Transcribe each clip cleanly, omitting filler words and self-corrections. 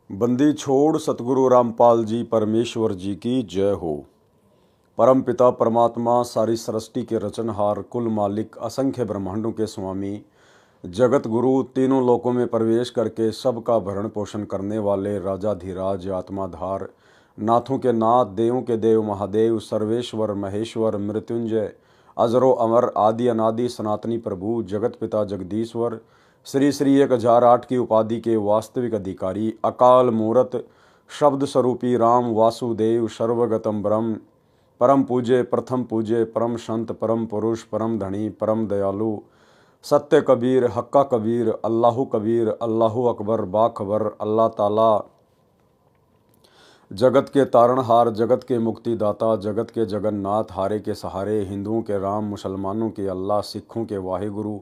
बंदी छोड़ सतगुरु रामपाल जी परमेश्वर जी की जय हो। परम पिता परमात्मा सारी सृष्टि के रचनहार कुल मालिक असंख्य ब्रह्मांडों के स्वामी जगत गुरु तीनों लोकों में प्रवेश करके सबका भरण पोषण करने वाले राजाधिराज आत्माधार नाथों के नाथ देवों के देव महादेव सर्वेश्वर महेश्वर मृत्युंजय अजरो अमर आदि अनादि सनातनी प्रभु जगत पिता जगदीश्वर श्री श्री 1008 की उपाधि के वास्तविक अधिकारी अकाल मूरत शब्द स्वरूपी राम वासुदेव सर्वगतम ब्रह्म परम पूज्य प्रथम पूज्य परम संत परम पुरुष परम धनी परम दयालु सत्य कबीर हक्का कबीर अल्लाहु कबीर अल्लाहु अकबर बाखबर अल्लाह ताला जगत के तारणहार जगत के मुक्तिदाता जगत के जगन्नाथ हारे के सहारे हिंदुओं के राम मुसलमानों के अल्लाह सिखों के वाहिगुरु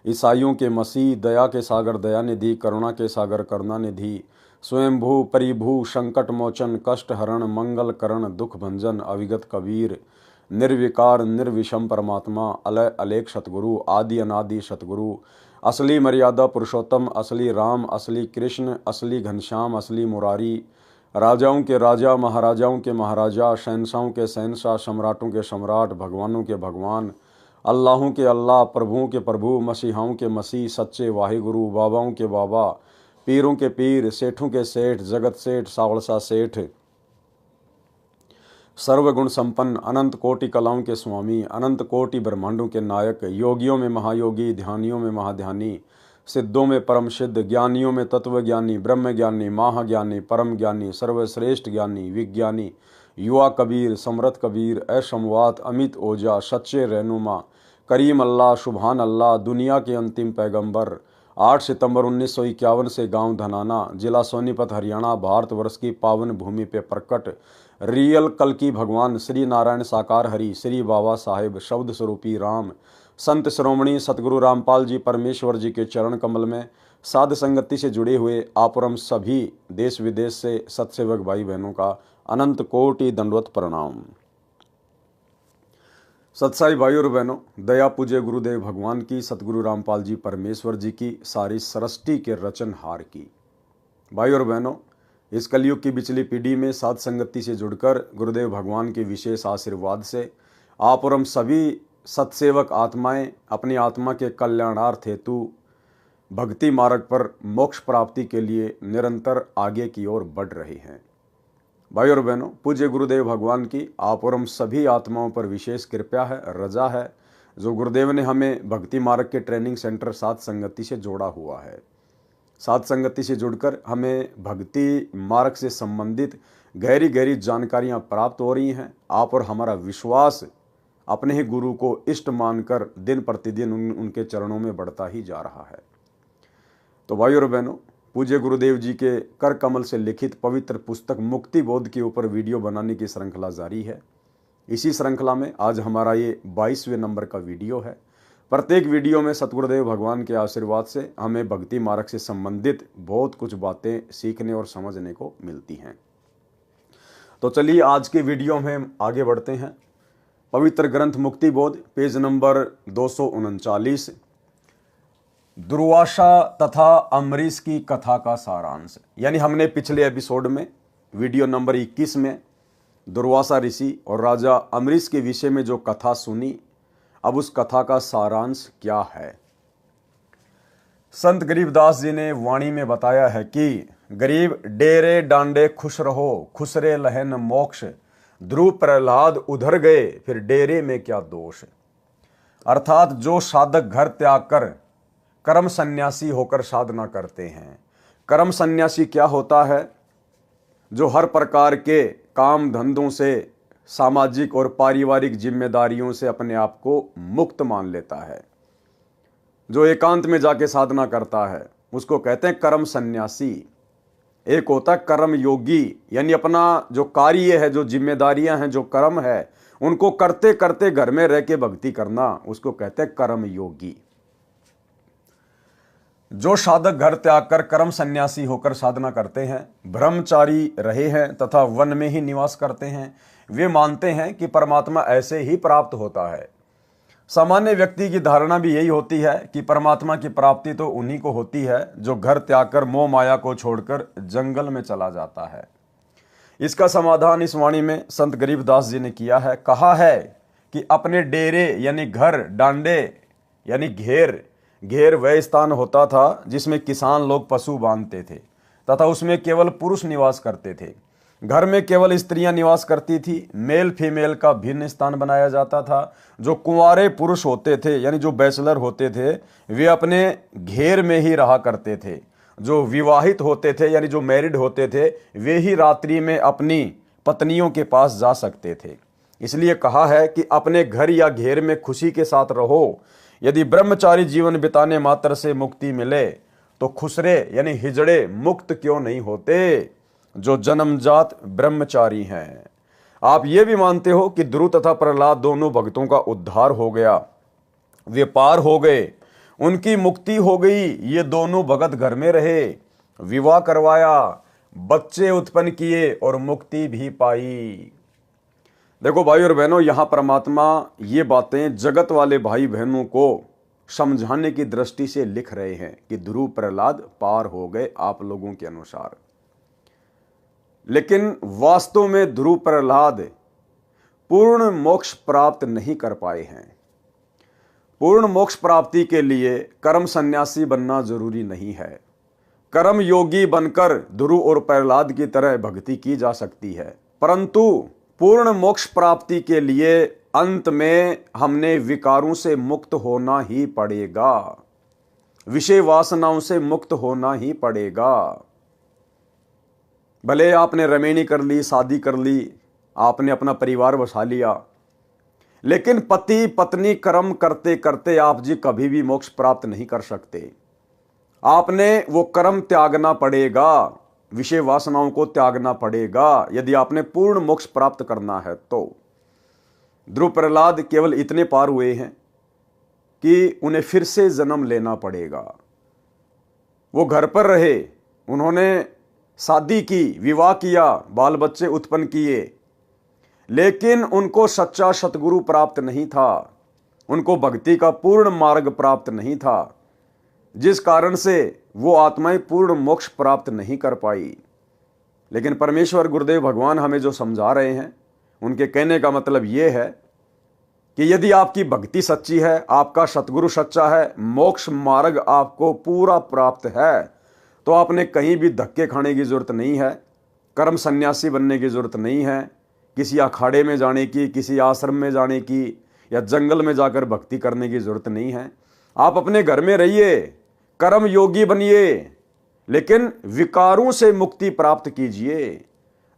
ईसाइयों के मसीह दया के सागर दयानिधि करुणा के सागर करुणानिधि स्वयंभू परिभू संकट मोचन कष्ट हरण मंगल करण दुख भंजन अविगत कबीर निर्विकार निर्विषम परमात्मा अलय अलेख सतगुरु आदि अनादि सतगुरु असली मर्यादा पुरुषोत्तम असली राम असली कृष्ण असली घनश्याम असली मुरारी राजाओं के राजा महाराजाओं के महाराजा शहंशाहों के शहंशाह सम्राटों के सम्राट भगवानों के भगवान अल्लाहों के अल्लाह प्रभुओं के प्रभु मसीहाओं के मसीह सच्चे वाहिगुरु बाबाओं के बाबा पीरों के पीर सेठों के सेठ जगत सेठ सावड़सा सेठ सर्वगुण संपन्न अनंत कोटि कलाओं के स्वामी अनंत कोटि ब्रह्मांडों के नायक योगियों में महायोगी ध्यानियों में महाध्यानी सिद्धों में परम सिद्ध ज्ञानियों में तत्वज्ञानी ब्रह्म ज्ञानी महाज्ञानी परम ज्ञानी सर्वश्रेष्ठ ज्ञानी विज्ञानी युवा कबीर समृत कबीर असमवात अमित ओजा सच्चे रहनुमा करीम अल्लाह सुबहान अल्लाह दुनिया के अंतिम पैगंबर 8 सितंबर 1951 से गांव धनाना जिला सोनीपत हरियाणा भारतवर्ष की पावन भूमि पे प्रकट रियल कल की भगवान श्री नारायण साकार हरि श्री बाबा साहेब शब्द स्वरूपी राम संत श्रोमणी सतगुरु रामपाल जी परमेश्वर जी के चरण कमल में साध संगति से जुड़े हुए आपुरम सभी देश विदेश से सत्सेवक भाई बहनों का अनंत कोटि दंडवत प्रणाम। सत्साई भाई और बहनों, दया पूज्य गुरुदेव भगवान की सतगुरु रामपाल जी परमेश्वर जी की सारी सृष्टि के रचनहार की भाई और बहनों, इस कलयुग की बिचली पीढ़ी में साध संगति से जुड़कर गुरुदेव भगवान के विशेष आशीर्वाद से आप और हम सभी सत्सेवक आत्माएं अपनी आत्मा के कल्याणार्थ हेतु भक्ति मार्ग पर मोक्ष प्राप्ति के लिए निरंतर आगे की ओर बढ़ रहे हैं। भाई और बहनों, पूज्य गुरुदेव भगवान की आप और हम सभी आत्माओं पर विशेष कृपा है, रजा है, जो गुरुदेव ने हमें भक्ति मार्ग के ट्रेनिंग सेंटर साध संगति से जोड़ा हुआ है। साध संगति से जुड़कर हमें भक्ति मार्ग से संबंधित गहरी गहरी जानकारियां प्राप्त हो रही हैं। आप और हमारा विश्वास अपने ही गुरु को इष्ट मानकर दिन प्रतिदिन उनके चरणों में बढ़ता ही जा रहा है। तो भाई और बहनों, पूज्य गुरुदेव जी के कर कमल से लिखित पवित्र पुस्तक मुक्ति बोध के ऊपर वीडियो बनाने की श्रृंखला जारी है। इसी श्रृंखला में आज हमारा ये 22वें नंबर का वीडियो है। प्रत्येक वीडियो में सतगुरुदेव भगवान के आशीर्वाद से हमें भक्ति मार्ग से संबंधित बहुत कुछ बातें सीखने और समझने को मिलती हैं। तो चलिए आज के वीडियो में हम आगे बढ़ते हैं। पवित्र ग्रंथ मुक्ति बोध पेज नंबर 239 दुर्वासा तथा अम्बरीश की कथा का सारांश। यानी हमने पिछले एपिसोड में वीडियो नंबर 21 में दुर्वासा ऋषि और राजा अम्बरीश के विषय में जो कथा सुनी, अब उस कथा का सारांश क्या है। संत गरीबदास जी ने वाणी में बताया है कि गरीब डेरे डांडे खुश रहो खुसरे लहन मोक्ष ध्रुव प्रहलाद उधर गए फिर डेरे में क्या दोष। अर्थात जो साधक घर त्याग कर कर्म सन्यासी होकर साधना करते हैं। कर्म सन्यासी क्या होता है? जो हर प्रकार के काम धंधों से सामाजिक और पारिवारिक जिम्मेदारियों से अपने आप को मुक्त मान लेता है, जो एकांत में जाके साधना करता है, उसको कहते हैं कर्म सन्यासी। एक होता है कर्म योगी, यानी अपना जो कार्य है, जो जिम्मेदारियां हैं, जो कर्म है, उनको करते करते घर में रह के भक्ति करना, उसको कहते हैं कर्म योगी। जो साधक घर त्याग कर कर्म सन्यासी होकर साधना करते हैं, ब्रह्मचारी रहे हैं तथा वन में ही निवास करते हैं, वे मानते हैं कि परमात्मा ऐसे ही प्राप्त होता है। सामान्य व्यक्ति की धारणा भी यही होती है कि परमात्मा की प्राप्ति तो उन्हीं को होती है जो घर त्याग कर मोह माया को छोड़कर जंगल में चला जाता है। इसका समाधान इस वाणी में संत गरीबदास जी ने किया है। कहा है कि अपने डेरे यानी घर, डांडे यानी घेर वह स्थान होता था जिसमें किसान लोग पशु बांधते थे तथा उसमें केवल पुरुष निवास करते थे। घर में केवल स्त्रियां निवास करती थी। मेल फीमेल का भिन्न स्थान बनाया जाता था। जो कुंवारे पुरुष होते थे यानी जो बैचलर होते थे वे अपने घेर में ही रहा करते थे। जो विवाहित होते थे यानी जो मैरिड होते थे वे ही रात्रि में अपनी पत्नियों के पास जा सकते थे। इसलिए कहा है कि अपने घर या घेर में खुशी के साथ रहो। यदि ब्रह्मचारी जीवन बिताने मात्र से मुक्ति मिले तो खुसरे यानी हिजड़े मुक्त क्यों नहीं होते जो जन्मजात ब्रह्मचारी हैं। आप ये भी मानते हो कि ध्रुव तथा प्रहलाद दोनों भक्तों का उद्धार हो गया, वे पार हो गए, उनकी मुक्ति हो गई। ये दोनों भगत घर में रहे, विवाह करवाया, बच्चे उत्पन्न किए और मुक्ति भी पाई। देखो भाई और बहनों, यहां परमात्मा ये बातें जगत वाले भाई बहनों को समझाने की दृष्टि से लिख रहे हैं कि ध्रुव प्रहलाद पार हो गए आप लोगों के अनुसार। लेकिन वास्तव में ध्रुव प्रहलाद पूर्ण मोक्ष प्राप्त नहीं कर पाए हैं। पूर्ण मोक्ष प्राप्ति के लिए कर्म सन्यासी बनना जरूरी नहीं है। कर्म योगी बनकर ध्रुव और प्रहलाद की तरह भक्ति की जा सकती है, परंतु पूर्ण मोक्ष प्राप्ति के लिए अंत में हमने विकारों से मुक्त होना ही पड़ेगा, विषय वासनाओं से मुक्त होना ही पड़ेगा। भले आपने रमेणी कर ली, शादी कर ली, आपने अपना परिवार बसा लिया, लेकिन पति पत्नी कर्म करते करते आप जी कभी भी मोक्ष प्राप्त नहीं कर सकते। आपने वो कर्म त्यागना पड़ेगा, विषय वासनाओं को त्यागना पड़ेगा यदि आपने पूर्ण मोक्ष प्राप्त करना है तो। ध्रुव प्रहलाद केवल इतने पार हुए हैं कि उन्हें फिर से जन्म लेना पड़ेगा। वो घर पर रहे, उन्होंने शादी की, विवाह किया, बाल बच्चे उत्पन्न किए, लेकिन उनको सच्चा सतगुरु प्राप्त नहीं था, उनको भक्ति का पूर्ण मार्ग प्राप्त नहीं था, जिस कारण से वो आत्माएं पूर्ण मोक्ष प्राप्त नहीं कर पाई। लेकिन परमेश्वर गुरुदेव भगवान हमें जो समझा रहे हैं, उनके कहने का मतलब ये है कि यदि आपकी भक्ति सच्ची है, आपका सतगुरु सच्चा है, मोक्ष मार्ग आपको पूरा प्राप्त है, तो आपने कहीं भी धक्के खाने की जरूरत नहीं है, कर्म सन्यासी बनने की जरूरत नहीं है, किसी अखाड़े में जाने की, किसी आश्रम में जाने की या जंगल में जाकर भक्ति करने की जरूरत नहीं है। आप अपने घर में रहिए, कर्म योगी बनिए, लेकिन विकारों से मुक्ति प्राप्त कीजिए।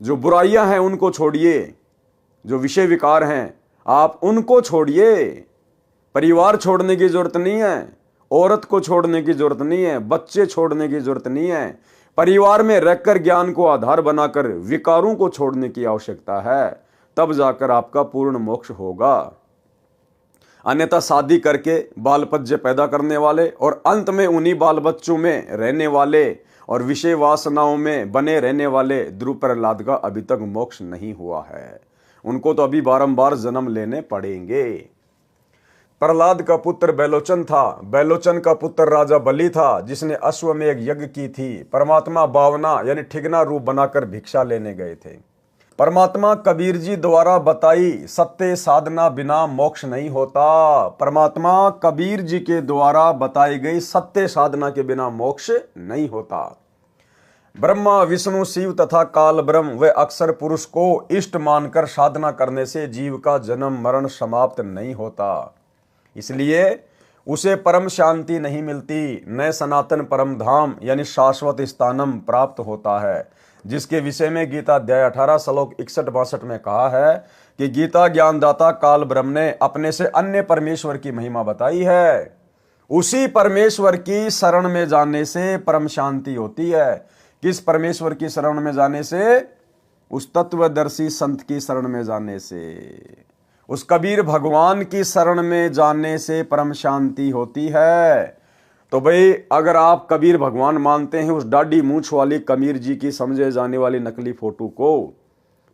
जो बुराइयां हैं उनको छोड़िए, जो विषय विकार हैं आप उनको छोड़िए। परिवार छोड़ने की जरूरत नहीं है, औरत को छोड़ने की जरूरत नहीं है, बच्चे छोड़ने की जरूरत नहीं है। परिवार में रहकर ज्ञान को आधार बनाकर विकारों को छोड़ने की आवश्यकता है, तब जाकर आपका पूर्ण मोक्ष होगा। अन्यथा शादी करके बाल बच्चे पैदा करने वाले और अंत में उन्हीं बाल बच्चों में रहने वाले और विषय वासनाओं में बने रहने वाले ध्रुव प्रहलाद का अभी तक मोक्ष नहीं हुआ है। उनको तो अभी बारंबार जन्म लेने पड़ेंगे। प्रहलाद का पुत्र बैलोचन था, बैलोचन का पुत्र राजा बलि था, जिसने अश्वमेध यज्ञ की थी। परमात्मा बावना यानी ठिगना रूप बनाकर भिक्षा लेने गए थे। परमात्मा कबीर जी द्वारा बताई सत्य साधना बिना मोक्ष नहीं होता। परमात्मा कबीर जी के द्वारा बताई गई सत्य साधना के बिना मोक्ष नहीं होता। ब्रह्मा विष्णु शिव तथा काल ब्रह्म व अक्षर पुरुष को इष्ट मानकर साधना करने से जीव का जन्म मरण समाप्त नहीं होता। इसलिए उसे परम शांति नहीं मिलती, न सनातन परम धाम यानी शाश्वत स्थानम प्राप्त होता है, जिसके विषय में गीता अध्याय 18 श्लोक 61-62 में कहा है कि गीता ज्ञानदाता काल ब्रह्म ने अपने से अन्य परमेश्वर की महिमा बताई है। उसी परमेश्वर की शरण में जाने से परम शांति होती है। किस परमेश्वर की शरण में जाने से? उस तत्वदर्शी संत की शरण में जाने से, उस कबीर भगवान की शरण में जाने से परम शांति होती है। तो भाई अगर आप कबीर भगवान मानते हैं उस डाढ़ी मूंछ वाली कबीर जी की समझे जाने वाली नकली फोटो को,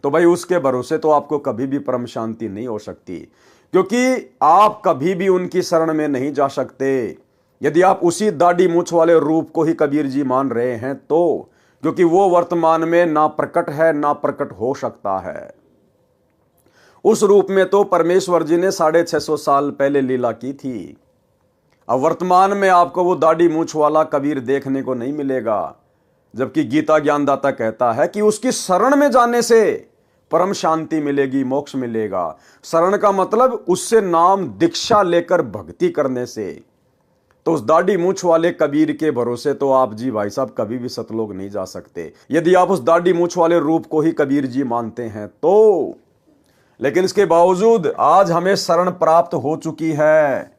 तो भाई उसके भरोसे तो आपको कभी भी परम शांति नहीं हो सकती। क्योंकि आप कभी भी उनकी शरण में नहीं जा सकते। यदि आप उसी दाढ़ी मूछ वाले रूप को ही कबीर जी मान रहे हैं तो, क्योंकि वो वर्तमान में ना प्रकट है ना प्रकट हो सकता है। उस रूप में तो परमेश्वर जी ने 650 साल पहले लीला की थी। अब वर्तमान में आपको वो दाढ़ी मूछ वाला कबीर देखने को नहीं मिलेगा, जबकि गीता ज्ञानदाता कहता है कि उसकी शरण में जाने से परम शांति मिलेगी, मोक्ष मिलेगा। शरण का मतलब उससे नाम दीक्षा लेकर भक्ति करने से। तो उस दाढ़ी मूछ वाले कबीर के भरोसे तो आप जी भाई साहब कभी भी सतलोक नहीं जा सकते, यदि आप उस दाढ़ी मूछ वाले रूप को ही कबीर जी मानते हैं तो। लेकिन इसके बावजूद आज हमें शरण प्राप्त हो चुकी है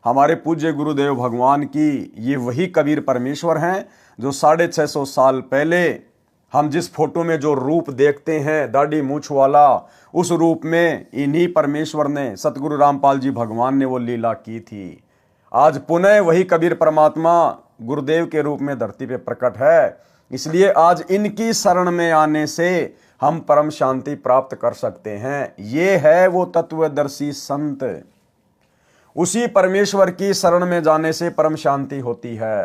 हमारे पूज्य गुरुदेव भगवान की। ये वही कबीर परमेश्वर हैं जो 650 साल पहले हम जिस फोटो में जो रूप देखते हैं दाढ़ी मूछ वाला, उस रूप में इन्हीं परमेश्वर ने, सतगुरु रामपाल जी भगवान ने वो लीला की थी। आज पुनः वही कबीर परमात्मा गुरुदेव के रूप में धरती पे प्रकट है। इसलिए आज इनकी शरण में आने से हम परम शांति प्राप्त कर सकते हैं। ये है वो तत्वदर्शी संत। उसी परमेश्वर की शरण में जाने से परम शांति होती है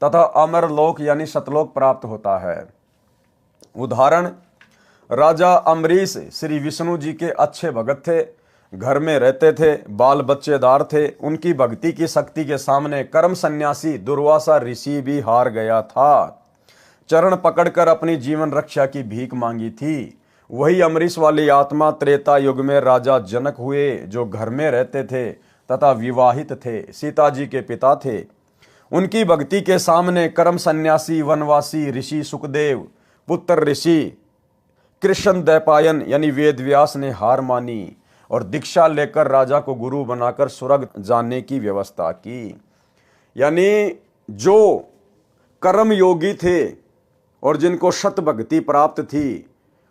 तथा अमर लोक यानी सतलोक प्राप्त होता है। उदाहरण, राजा अम्बरीश श्री विष्णु जी के अच्छे भगत थे, घर में रहते थे, बाल बच्चेदार थे। उनकी भक्ति की शक्ति के सामने कर्म सन्यासी दुर्वासा ऋषि भी हार गया था। चरण पकड़कर अपनी जीवन रक्षा की भीख मांगी थी। वही अम्बरीश वाली आत्मा त्रेता युग में राजा जनक हुए, जो घर में रहते थे तथा विवाहित थे, सीता जी के पिता थे। उनकी भक्ति के सामने कर्म सन्यासी वनवासी ऋषि सुखदेव, पुत्र ऋषि कृष्ण दैपायन यानी वेद व्यास ने हार मानी और दीक्षा लेकर राजा को गुरु बनाकर स्वर्ग जाने की व्यवस्था की। यानी जो कर्म योगी थे और जिनको शत भक्ति प्राप्त थी,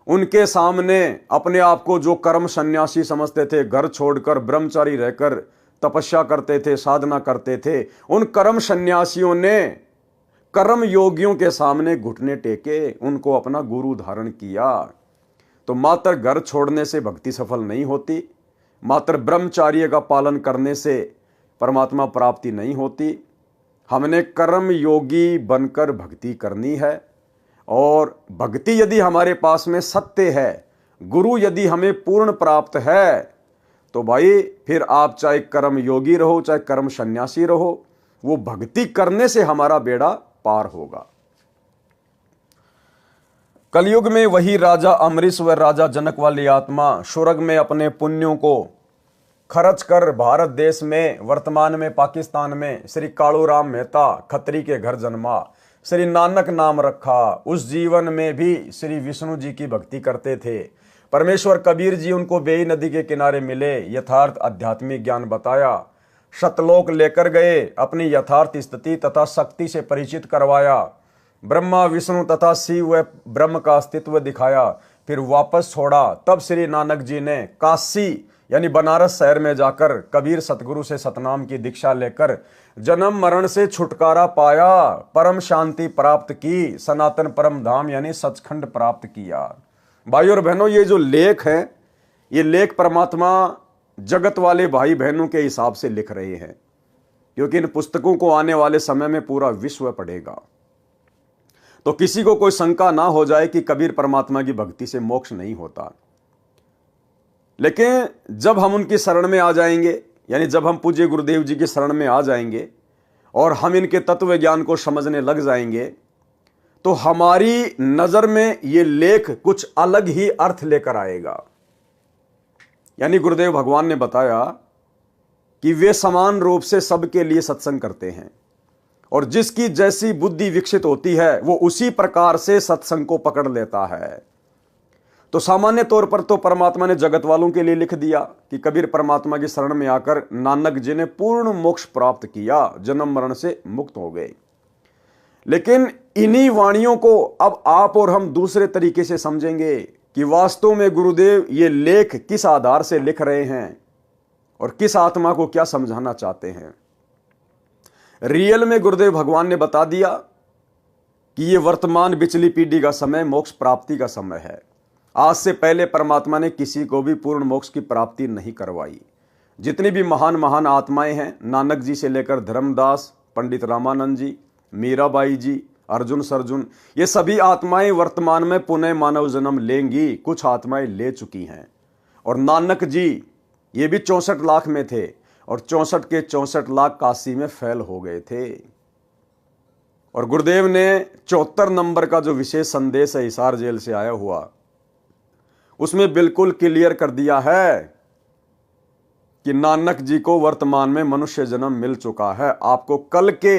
उनके सामने अपने आप को जो कर्म सन्यासी समझते थे, घर छोड़कर ब्रह्मचारी रहकर तपस्या करते थे, साधना करते थे, उन कर्म सन्यासियों ने कर्म योगियों के सामने घुटने टेके, उनको अपना गुरु धारण किया। तो मात्र घर छोड़ने से भक्ति सफल नहीं होती, मात्र ब्रह्मचार्य का पालन करने से परमात्मा प्राप्ति नहीं होती। हमने कर्म योगी बनकर भक्ति करनी है। और भक्ति यदि हमारे पास में सत्य है, गुरु यदि हमें पूर्ण प्राप्त है, तो भाई फिर आप चाहे कर्म योगी रहो चाहे कर्म सन्यासी रहो, वो भक्ति करने से हमारा बेड़ा पार होगा। कलयुग में वही राजा अम्बरीश व राजा जनक वाली आत्मा स्वर्ग में अपने पुण्यों को खर्च कर भारत देश में, वर्तमान में पाकिस्तान में, श्री कालूराम मेहता खत्री के घर जन्मा, श्री नानक नाम रखा। उस जीवन में भी श्री विष्णु जी की भक्ति करते थे। परमेश्वर कबीर जी उनको बेई नदी के किनारे मिले, यथार्थ आध्यात्मिक ज्ञान बताया, सतलोक लेकर गए, अपनी यथार्थ स्थिति तथा शक्ति से परिचित करवाया, ब्रह्मा विष्णु तथा शिव व ब्रह्म का अस्तित्व दिखाया, फिर वापस छोड़ा। तब श्री नानक जी ने काशी यानी बनारस शहर में जाकर कबीर सतगुरु से सतनाम की दीक्षा लेकर जन्म मरण से छुटकारा पाया, परम शांति प्राप्त की, सनातन परम धाम यानी सचखंड प्राप्त किया। भाई और बहनों, ये जो लेख हैं, ये लेख परमात्मा जगत वाले भाई बहनों के हिसाब से लिख रहे हैं, क्योंकि इन पुस्तकों को आने वाले समय में पूरा विश्व पढ़ेगा। तो किसी को कोई शंका ना हो जाए कि कबीर परमात्मा की भक्ति से मोक्ष नहीं होता। लेकिन जब हम उनकी शरण में आ जाएंगे, यानी जब हम पूज्य गुरुदेव जी की शरण में आ जाएंगे और हम इनके तत्व ज्ञान को समझने लग जाएंगे, तो हमारी नजर में ये लेख कुछ अलग ही अर्थ लेकर आएगा। यानी गुरुदेव भगवान ने बताया कि वे समान रूप से सबके लिए सत्संग करते हैं और जिसकी जैसी बुद्धि विकसित होती है वो उसी प्रकार से सत्संग को पकड़ लेता है। तो सामान्य तौर पर तो परमात्मा ने जगत वालों के लिए लिख दिया कि कबीर परमात्मा की शरण में आकर नानक जी ने पूर्ण मोक्ष प्राप्त किया, जन्म मरण से मुक्त हो गए। लेकिन इन्हीं वाणियों को अब आप और हम दूसरे तरीके से समझेंगे कि वास्तव में गुरुदेव ये लेख किस आधार से लिख रहे हैं और किस आत्मा को क्या समझाना चाहते हैं। रियल में गुरुदेव भगवान ने बता दिया कि ये वर्तमान बिचली पीढ़ी का समय मोक्ष प्राप्ति का समय है। आज से पहले परमात्मा ने किसी को भी पूर्ण मोक्ष की प्राप्ति नहीं करवाई। जितनी भी महान महान आत्माएं हैं, नानक जी से लेकर धर्मदास, पंडित रामानंद जी, मीराबाई जी, अर्जुन सरजुन, ये सभी आत्माएं वर्तमान में पुनः मानव जन्म लेंगी। कुछ आत्माएं ले चुकी हैं। और नानक जी ये भी 64 लाख में थे और 64 के 64 लाख काशी में फैल हो गए थे। और गुरुदेव ने 74 नंबर का जो विशेष संदेश है हिसार जेल से आया हुआ, उसमें बिल्कुल क्लियर कर दिया है कि नानक जी को वर्तमान में मनुष्य जन्म मिल चुका है। आपको कल के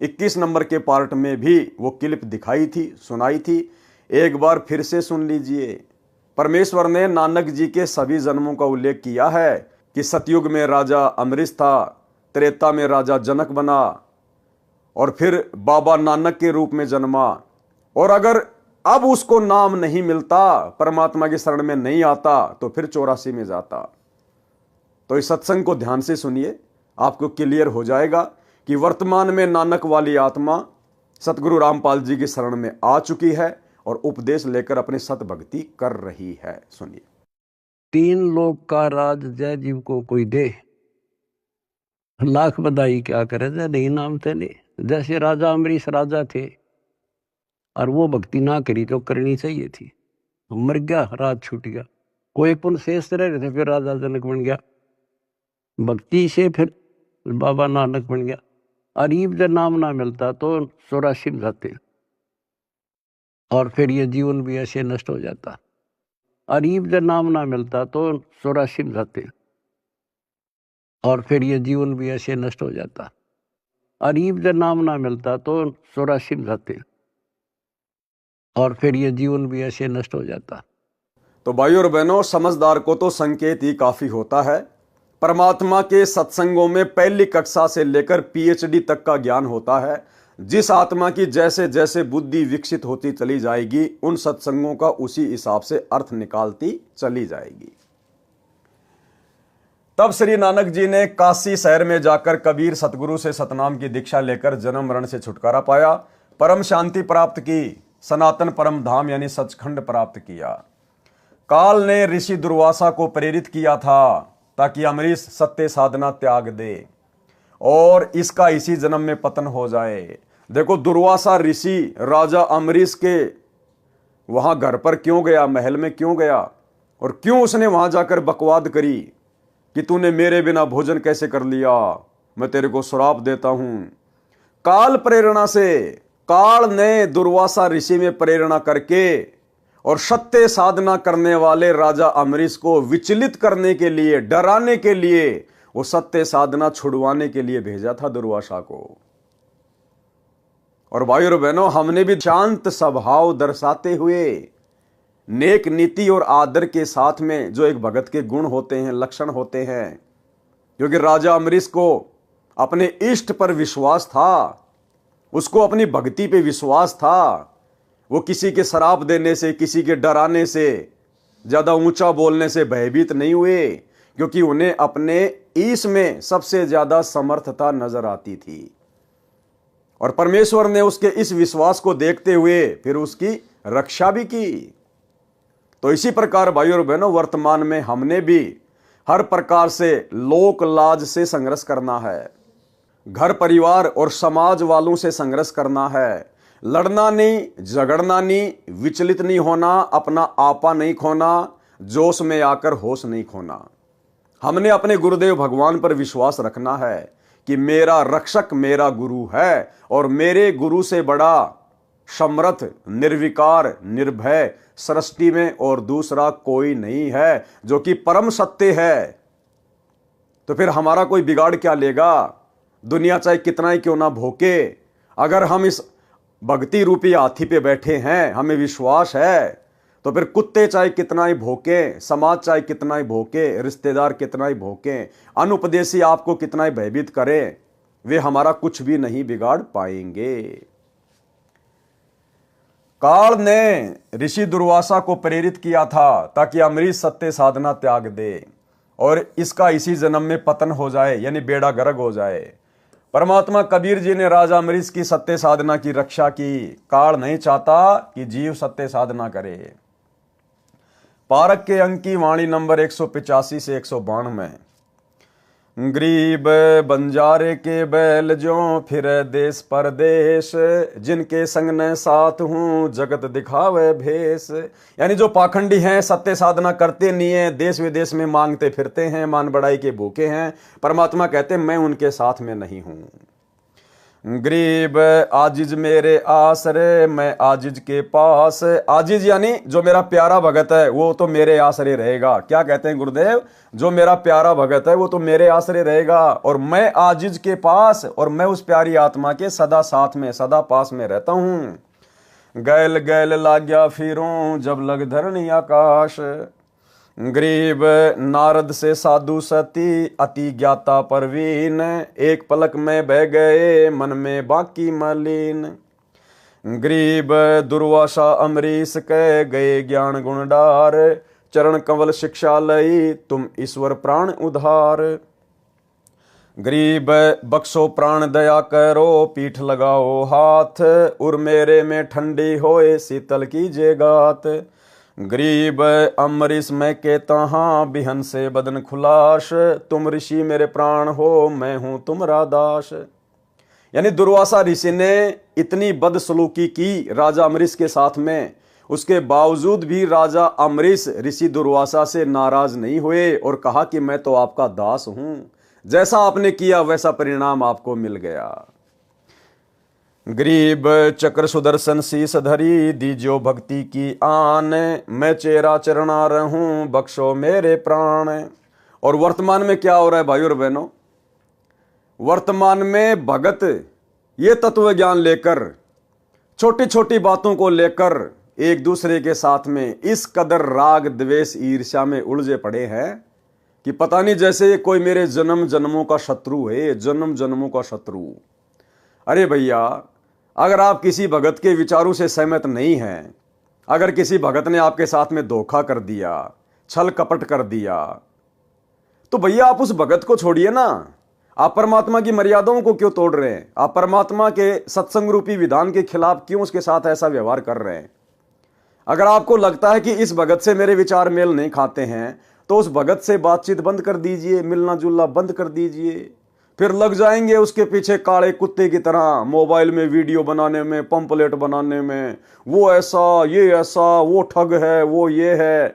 21 नंबर के पार्ट में भी वो क्लिप दिखाई थी, सुनाई थी, एक बार फिर से सुन लीजिए। परमेश्वर ने नानक जी के सभी जन्मों का उल्लेख किया है कि सतयुग में राजा अमरीश था, त्रेता में राजा जनक बना और फिर बाबा नानक के रूप में जन्मा। और अगर अब उसको नाम नहीं मिलता, परमात्मा की शरण में नहीं आता, तो फिर 84 में जाता। तो इस सत्संग को ध्यान से सुनिए, आपको क्लियर हो जाएगा कि वर्तमान में नानक वाली आत्मा सतगुरु रामपाल जी की शरण में आ चुकी है और उपदेश लेकर अपनी सत भक्ति कर रही है। सुनिए। 3 लोक का राज जय जीव को कोई दे, लाख बधाई क्या करे जय नहीं नाम थे नहीं। जैसे राजा अमरीश राजा थे और वो भक्ति ना करी जो करनी चाहिए थी, मर गया, राज छूट गया। कोई पुण्य शेष रह रहे थे, फिर राजा जनक बन गया, भक्ति से फिर बाबा नानक बन गया। अरीब जब नाम ना मिलता तो 84 में जाते और फिर ये जीवन भी ऐसे नष्ट हो जाता। अरीब जब नाम ना मिलता तो 84 में जाते और फिर ये जीवन भी ऐसे नष्ट हो जाता। अरीब जब नाम ना मिलता तो 84 में जाते और फिर ये जीवन भी ऐसे नष्ट हो जाता। तो भाइयों और बहनों, समझदार को तो संकेत ही काफी होता है। परमात्मा के सत्संगों में पहली कक्षा से लेकर पीएचडी तक का ज्ञान होता है। जिस आत्मा की जैसे जैसे बुद्धि विकसित होती चली जाएगी, उन सत्संगों का उसी हिसाब से अर्थ निकालती चली जाएगी। तब श्री नानक जी ने काशी शहर में जाकर कबीर सतगुरु से सतनाम की दीक्षा लेकर जन्म मरण से छुटकारा पाया, परम शांति प्राप्त की, सनातन परम धाम यानी सचखंड प्राप्त किया। काल ने ऋषि दुर्वासा को प्रेरित किया था ताकि अमरीश सत्य साधना त्याग दे और इसका इसी जन्म में पतन हो जाए। देखो, दुर्वासा ऋषि राजा अमरीश के वहां घर पर क्यों गया, महल में क्यों गया और क्यों उसने वहां जाकर बकवाद करी कि तूने मेरे बिना भोजन कैसे कर लिया, मैं तेरे को श्राप देता हूं। काल प्रेरणा से, काल ने दुर्वासा ऋषि में प्रेरणा करके और सत्य साधना करने वाले राजा अमरीश को विचलित करने के लिए, डराने के लिए, वो सत्य साधना छुड़वाने के लिए भेजा था दुर्वासा को। और भाइयों और बहनों, हमने भी शांत स्वभाव दर्शाते हुए, नेक नीति और आदर के साथ में जो एक भगत के गुण होते हैं, लक्षण होते हैं, क्योंकि राजा अमरीश को अपने इष्ट पर विश्वास था, उसको अपनी भक्ति पे विश्वास था। वो किसी के शराप देने से, किसी के डराने से, ज्यादा ऊंचा बोलने से भयभीत नहीं हुए, क्योंकि उन्हें अपने ईश में सबसे ज्यादा समर्थता नजर आती थी। और परमेश्वर ने उसके इस विश्वास को देखते हुए फिर उसकी रक्षा भी की। तो इसी प्रकार भाइयों और बहनों, वर्तमान में हमने भी हर प्रकार से लोक लाज से संघर्ष करना है, घर परिवार और समाज वालों से संघर्ष करना है। लड़ना नहीं, झगड़ना नहीं, विचलित नहीं होना, अपना आपा नहीं खोना, जोश में आकर होश नहीं खोना। हमने अपने गुरुदेव भगवान पर विश्वास रखना है कि मेरा रक्षक मेरा गुरु है और मेरे गुरु से बड़ा समर्थ, निर्विकार, निर्भय सृष्टि में और दूसरा कोई नहीं है, जो कि परम सत्य है। तो फिर हमारा कोई बिगाड़ क्या लेगा? दुनिया चाहे कितना ही क्यों ना भोके, अगर हम इस भक्ति रूपी हाथी पे बैठे हैं, हमें विश्वास है, तो फिर कुत्ते चाहे कितना ही भौंके, समाज चाहे कितना ही भौंके, रिश्तेदार कितना ही भौंके, अनुपदेशी आपको कितना ही भयभीत करें, वे हमारा कुछ भी नहीं बिगाड़ पाएंगे। काल ने ऋषि दुर्वासा को प्रेरित किया था ताकि अमरीश सत्य साधना त्याग दे और इसका इसी जन्म में पतन हो जाए, यानी बेड़ा गर्क हो जाए। परमात्मा कबीर जी ने राजा अमरीश की सत्य साधना की रक्षा की। काल नहीं चाहता कि जीव सत्य साधना करे। पारक के अंक की वाणी नंबर 185 से 192। गरीब बंजारे के बैल जो फिर देश परदेश, जिनके संग न साथ हूँ जगत दिखावे भेष। यानी जो पाखंडी हैं, सत्य साधना करते नहीं है, देश विदेश में मांगते फिरते हैं, मान बढ़ाई के भूखे हैं, परमात्मा कहते मैं उनके साथ में नहीं हूँ। गरीब आजिज मेरे आसरे, मैं आजिज के पास। आजिज यानी जो मेरा प्यारा भगत है वो तो मेरे आसरे रहेगा। क्या कहते हैं गुरुदेव? जो मेरा प्यारा भगत है वो तो मेरे आसरे रहेगा, और मैं आजिज के पास, और मैं उस प्यारी आत्मा के सदा साथ में, सदा पास में रहता हूं। गैल गैल लाग्या फिरूं जब लग धरणी आकाश। गरीब नारद से साधु सती, अति ज्ञाता परवीन, एक पलक में बह गए मन में बाकी मलिन। गरीब दुर्वासा अमरीश कह गए ज्ञान गुणडार, चरण कंवल शिक्षा लई तुम ईश्वर प्राण उधार। गरीब बख्शो प्राण दया करो, पीठ लगाओ हाथ, उर मेरे में ठंडी होए शीतल कीजिए गात। गरीब अमरीश मैं कहता हाँ बिहन से बदन खुलाश, तुम ऋषि मेरे प्राण हो मैं हूं तुम्हारा दास। यानी दुर्वासा ऋषि ने इतनी बदसलूकी की राजा अमरीश के साथ में, उसके बावजूद भी राजा अमरीश ऋषि दुर्वासा से नाराज नहीं हुए और कहा कि मैं तो आपका दास हूं, जैसा आपने किया वैसा परिणाम आपको मिल गया। गरीब चक्र सुदर्शन शीस धरी, दीजो भक्ति की आन, मैं चेरा चरणा रहूं बख्शो मेरे प्राण। और वर्तमान में क्या हो रहा है भाइयों और बहनों? वर्तमान में भगत ये तत्व ज्ञान लेकर, छोटी छोटी बातों को लेकर एक दूसरे के साथ में इस कदर राग द्वेष ईर्ष्या में उलझे पड़े हैं कि पता नहीं जैसे कोई मेरे जन्म जन्मों का शत्रु है, जन्म जन्मों का शत्रु। अरे भैया, अगर आप किसी भगत के विचारों से सहमत नहीं हैं, अगर किसी भगत ने आपके साथ में धोखा कर दिया, छल कपट कर दिया, तो भैया आप उस भगत को छोड़िए ना। आप परमात्मा की मर्यादाओं को क्यों तोड़ रहे हैं? आप परमात्मा के सत्संग रूपी विधान के खिलाफ क्यों उसके साथ ऐसा व्यवहार कर रहे हैं? अगर आपको लगता है कि इस भगत से मेरे विचार मेल नहीं खाते हैं, तो उस भगत से बातचीत बंद कर दीजिए, मिलना जुलना बंद कर दीजिए। फिर लग जाएंगे उसके पीछे काले कुत्ते की तरह मोबाइल में वीडियो बनाने में, पंपलेट बनाने में, वो ऐसा ये ऐसा, वो ठग है, वो ये है,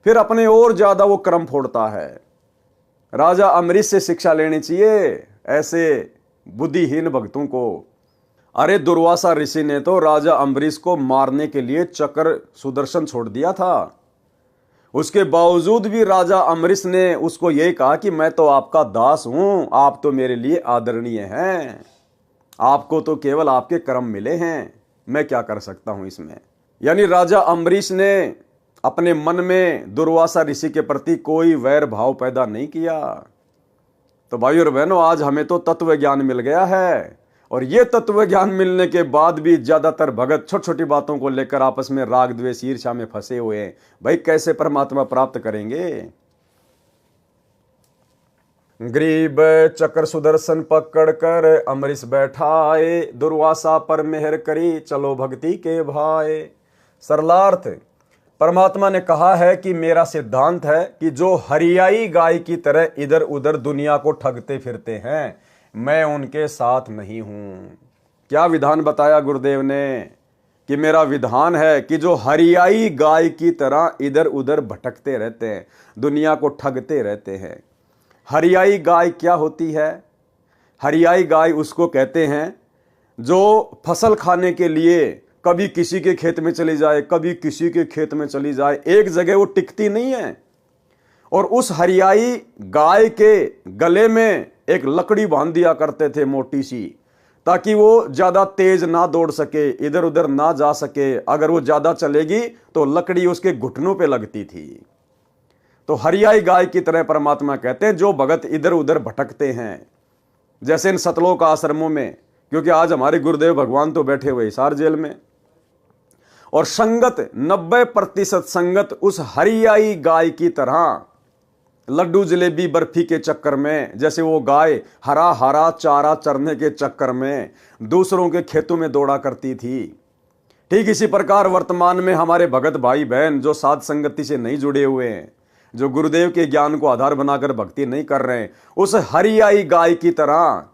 फिर अपने और ज्यादा वो क्रम फोड़ता है। राजा अमरीश से शिक्षा लेनी चाहिए ऐसे बुद्धिहीन भक्तों को। अरे दुर्वासा ऋषि ने तो राजा अम्बरीश को मारने के लिए चक्र सुदर्शन छोड़ दिया था, उसके बावजूद भी राजा अम्बरीश ने उसको यही कहा कि मैं तो आपका दास हूं, आप तो मेरे लिए आदरणीय हैं, आपको तो केवल आपके कर्म मिले हैं, मैं क्या कर सकता हूं इसमें। यानी राजा अम्बरीश ने अपने मन में दुर्वासा ऋषि के प्रति कोई वैर भाव पैदा नहीं किया। तो भाइयों और बहनों, आज हमें तो तत्व ज्ञान मिल गया है, और ये तत्व ज्ञान मिलने के बाद भी ज्यादातर भगत छोटी छोटी बातों को लेकर आपस में राग द्वेष ईर्ष्या में फंसे हुए हैं। भाई कैसे परमात्मा प्राप्त करेंगे? गरीब चक्र सुदर्शन पकड़ कर अमरीश बैठाए, दुर्वासा पर मेहर करी चलो भक्ति के भाई। सरलार्थ, परमात्मा ने कहा है कि मेरा सिद्धांत है कि जो हरियाई गाय की तरह इधर उधर दुनिया को ठगते फिरते हैं, मैं उनके साथ नहीं हूं। क्या विधान बताया गुरुदेव ने? कि मेरा विधान है कि जो हरियाई गाय की तरह इधर उधर भटकते रहते हैं, दुनिया को ठगते रहते हैं। हरियाई गाय क्या होती है? हरियाई गाय उसको कहते हैं जो फसल खाने के लिए कभी किसी के खेत में चली जाए, कभी किसी के खेत में चली जाए, एक जगह वो टिकती नहीं है। और उस हरियाई गाय के गले में एक लकड़ी बांध दिया करते थे मोटी सी, ताकि वो ज्यादा तेज ना दौड़ सके, इधर उधर ना जा सके। अगर वो ज्यादा चलेगी तो लकड़ी उसके घुटनों पे लगती थी। तो हरियाई गाय की तरह परमात्मा कहते हैं जो भगत इधर उधर भटकते हैं, जैसे इन सतलोक आश्रमों में, क्योंकि आज हमारे गुरुदेव भगवान तो बैठे हुए हिसार जेल में, और संगत 90% संगत उस हरियाई गाय की तरह लड्डू जलेबी बर्फी के चक्कर में, जैसे वो गाय हरा हरा चारा चरने के चक्कर में दूसरों के खेतों में दौड़ा करती थी। ठीक इसी प्रकार वर्तमान में हमारे भगत भाई बहन जो साध संगति से नहीं जुड़े हुए हैं, जो गुरुदेव के ज्ञान को आधार बनाकर भक्ति नहीं कर रहे हैं, उस हरियाई गाय की तरह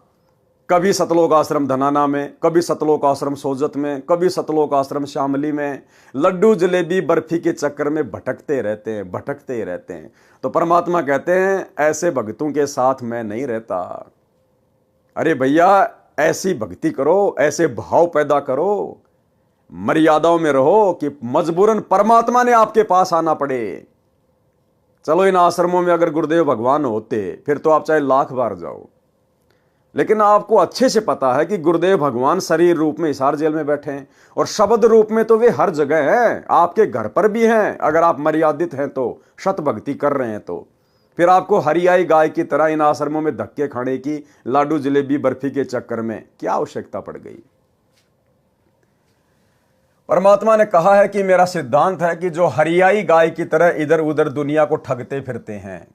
कभी सतलोक आश्रम धनाना में, कभी सतलोक आश्रम सोजत में, कभी सतलोक आश्रम शामली में लड्डू जलेबी बर्फी के चक्कर में भटकते रहते हैं, भटकते ही रहते हैं। तो परमात्मा कहते हैं ऐसे भक्तों के साथ मैं नहीं रहता। अरे भैया, ऐसी भक्ति करो, ऐसे भाव पैदा करो, मर्यादाओं में रहो कि मजबूरन परमात्मा ने आपके पास आना पड़े। चलो इन आश्रमों में अगर गुरुदेव भगवान होते फिर तो आप चाहे लाख बार जाओ, लेकिन आपको अच्छे से पता है कि गुरुदेव भगवान शरीर रूप में हिसार जेल में बैठे हैं और शब्द रूप में तो वे हर जगह हैं, आपके घर पर भी हैं। अगर आप मर्यादित हैं तो, शत भक्ति कर रहे हैं तो फिर आपको हरियाई गाय की तरह इन आश्रमों में धक्के खाने की, लाडू जलेबी बर्फी के चक्कर में क्या आवश्यकता पड़ गई। परमात्मा ने कहा है कि मेरा सिद्धांत है कि जो हरियाई गाय की तरह इधर उधर दुनिया को ठगते फिरते हैं,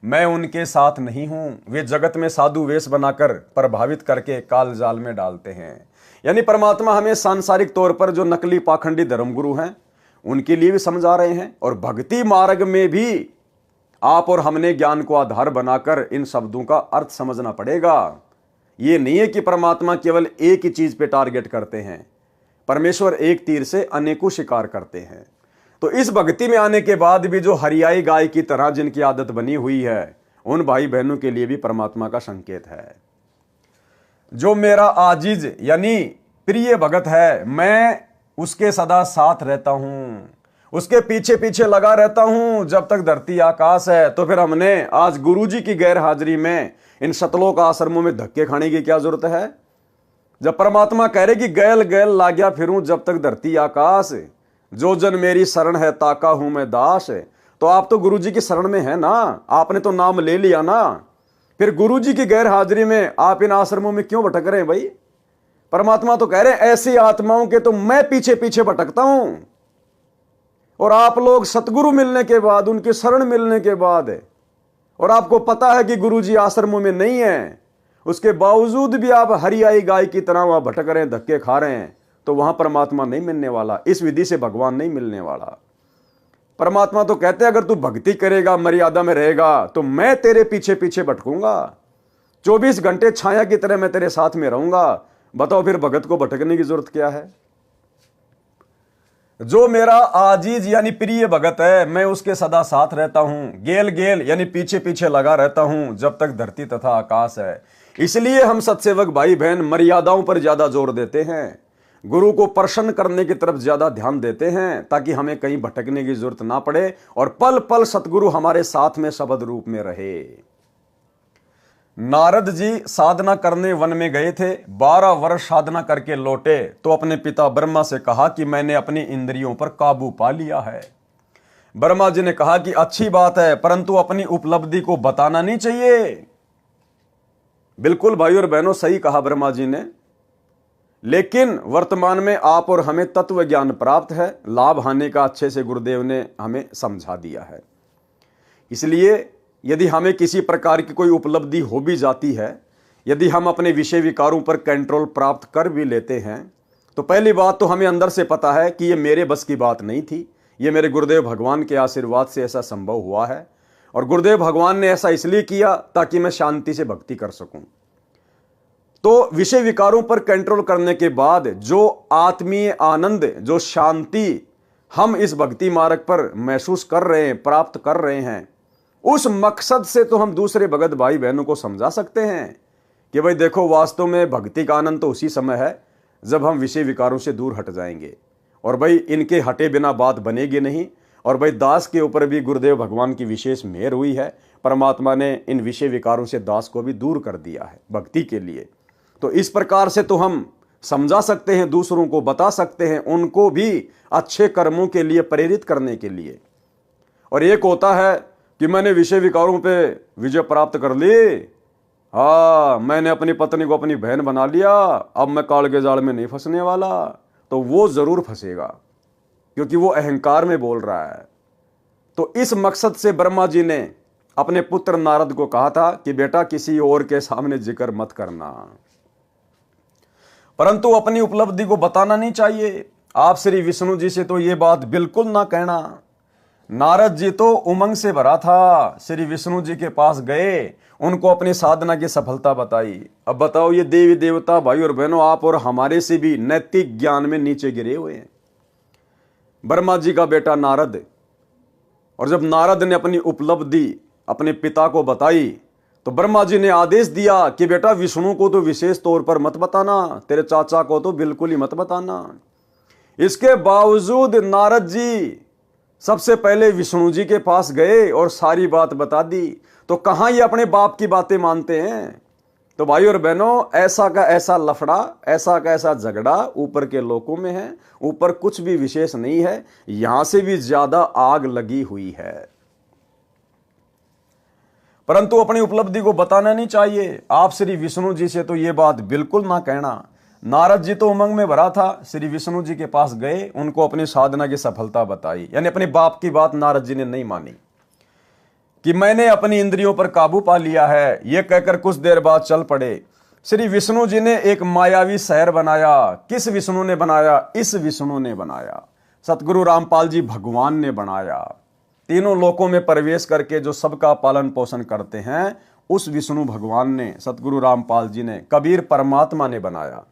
मैं उनके साथ नहीं हूं। वे जगत में साधु वेश बनाकर प्रभावित करके काल जाल में डालते हैं। यानी परमात्मा हमें सांसारिक तौर पर जो नकली पाखंडी धर्मगुरु हैं उनके लिए भी समझा रहे हैं, और भक्ति मार्ग में भी आप और हमने ज्ञान को आधार बनाकर इन शब्दों का अर्थ समझना पड़ेगा। ये नहीं है कि परमात्मा केवल एक ही चीज पे टारगेट करते हैं, परमेश्वर एक तीर से अनेकों शिकार करते हैं। तो इस भक्ति में आने के बाद भी जो हरियाई गाय की तरह जिनकी आदत बनी हुई है, उन भाई बहनों के लिए भी परमात्मा का संकेत है। जो मेरा आजीज यानी प्रिय भगत है, मैं उसके सदा साथ रहता हूं, उसके पीछे पीछे लगा रहता हूं जब तक धरती आकाश है। तो फिर हमने आज गुरुजी की गैर हाजिरी में इन सतलोक आश्रमों में धक्के खाने की क्या जरूरत है, जब परमात्मा कह रहे कि गैल गैल लाग्या फिरूं जब तक धरती आकाश, जो जन मेरी शरण है ताका हूं मैं दास। तो आप तो गुरुजी की शरण में है ना, आपने तो नाम ले लिया ना, फिर गुरुजी की गैर हाजिरी में आप इन आश्रमों में क्यों भटक रहे हैं भाई। परमात्मा तो कह रहे हैं ऐसी आत्माओं के तो मैं पीछे पीछे भटकता हूं, और आप लोग सतगुरु मिलने के बाद, उनकी शरण मिलने के बाद, और आपको पता है कि गुरुजी आश्रमों में नहीं है, उसके बावजूद भी आप हरियाई गाय की तरह वहां भटक रहे हैं, धक्के खा रहे हैं, तो वहां परमात्मा नहीं मिलने वाला। इस विधि से भगवान नहीं मिलने वाला। परमात्मा तो कहते हैं अगर तू भक्ति करेगा, मर्यादा में रहेगा, तो मैं तेरे पीछे पीछे भटकूंगा, 24 घंटे छाया की तरह मैं तेरे साथ में रहूंगा। बताओ फिर भगत को भटकने की जरूरत क्या है। जो मेरा आजीज यानी प्रिय भगत है, मैं उसके सदा साथ रहता हूं, गेल गेल यानी पीछे पीछे लगा रहता हूं जब तक धरती तथा आकाश है। इसलिए हम सत्सेवक भाई बहन मर्यादाओं पर ज्यादा जोर देते हैं, गुरु को प्रसन्न करने की तरफ ज्यादा ध्यान देते हैं, ताकि हमें कहीं भटकने की जरूरत ना पड़े और पल पल सतगुरु हमारे साथ में शब्द रूप में रहे। नारद जी साधना करने वन में गए थे, 12 वर्ष साधना करके लौटे तो अपने पिता ब्रह्मा से कहा कि मैंने अपनी इंद्रियों पर काबू पा लिया है। ब्रह्मा जी ने कहा कि अच्छी बात है, परंतु अपनी उपलब्धि को बताना नहीं चाहिए। बिल्कुल भाई और बहनों, सही कहा ब्रह्मा जी ने, लेकिन वर्तमान में आप और हमें तत्व ज्ञान प्राप्त है, लाभ हानि का अच्छे से गुरुदेव ने हमें समझा दिया है। इसलिए यदि हमें किसी प्रकार की कोई उपलब्धि हो भी जाती है, यदि हम अपने विषय विकारों पर कंट्रोल प्राप्त कर भी लेते हैं, तो पहली बात तो हमें अंदर से पता है कि ये मेरे बस की बात नहीं थी, ये मेरे गुरुदेव भगवान के आशीर्वाद से ऐसा संभव हुआ है, और गुरुदेव भगवान ने ऐसा इसलिए किया ताकि मैं शांति से भक्ति कर सकूं। तो विषय विकारों पर कंट्रोल करने के बाद जो आत्मीय आनंद, जो शांति हम इस भक्ति मार्ग पर महसूस कर रहे हैं, प्राप्त कर रहे हैं, उस मकसद से तो हम दूसरे भगत भाई बहनों को समझा सकते हैं कि भाई देखो, वास्तव में भक्ति का आनंद तो उसी समय है जब हम विषय विकारों से दूर हट जाएंगे, और भाई इनके हटे बिना बात बनेगी नहीं। और भाई दास के ऊपर भी गुरुदेव भगवान की विशेष मेहर हुई है, परमात्मा ने इन विषय विकारों से दास को भी दूर कर दिया है भक्ति के लिए। तो इस प्रकार से तो हम समझा सकते हैं, दूसरों को बता सकते हैं, उनको भी अच्छे कर्मों के लिए प्रेरित करने के लिए। और एक होता है कि मैंने विषय विकारों पे विजय प्राप्त कर ली, हाँ मैंने अपनी पत्नी को अपनी बहन बना लिया, अब मैं काल के जाल में नहीं फंसने वाला, तो वो जरूर फंसेगा, क्योंकि वो अहंकार में बोल रहा है। तो इस मकसद से ब्रह्मा जी ने अपने पुत्र नारद को कहा था कि बेटा किसी और के सामने जिक्र मत करना, परंतु अपनी उपलब्धि को बताना नहीं चाहिए। आप श्री विष्णु जी से तो ये बात बिल्कुल ना कहना। नारद जी तो उमंग से भरा था, श्री विष्णु जी के पास गए, उनको अपनी साधना की सफलता बताई। अब बताओ, ये देवी देवता भाई और बहनों, आप और हमारे से भी नैतिक ज्ञान में नीचे गिरे हुए हैं। ब्रह्मा जी का बेटा नारद, और जब नारद ने अपनी उपलब्धि अपने पिता को बताई तो ब्रह्मा जी ने आदेश दिया कि बेटा विष्णु को तो विशेष तौर पर मत बताना, तेरे चाचा को तो बिल्कुल ही मत बताना। इसके बावजूद नारद जी सबसे पहले विष्णु जी के पास गए और सारी बात बता दी। तो कहां ये अपने बाप की बातें मानते हैं? तो भाई और बहनों, ऐसा का ऐसा लफड़ा, ऐसा का ऐसा झगड़ा ऊपर के लोकों में है। ऊपर कुछ भी विशेष नहीं है, यहां से भी ज्यादा आग लगी हुई है। परंतु अपनी उपलब्धि को बताना नहीं चाहिए। आप श्री विष्णु जी से तो ये बात बिल्कुल ना कहना। नारद जी तो उमंग में भरा था, श्री विष्णु जी के पास गए, उनको अपनी साधना की सफलता बताई। यानी अपने बाप की बात नारद जी ने नहीं मानी कि मैंने अपनी इंद्रियों पर काबू पा लिया है। यह कहकर कुछ देर बाद चल पड़े। श्री विष्णु जी ने एक मायावी शहर बनाया। किस विष्णु ने बनाया? इस विष्णु ने बनाया, सतगुरु रामपाल जी भगवान ने बनाया। तीनों लोकों में प्रवेश करके जो सबका पालन पोषण करते हैं, उस विष्णु भगवान ने, सतगुरु रामपाल जी ने, कबीर परमात्मा ने बनाया।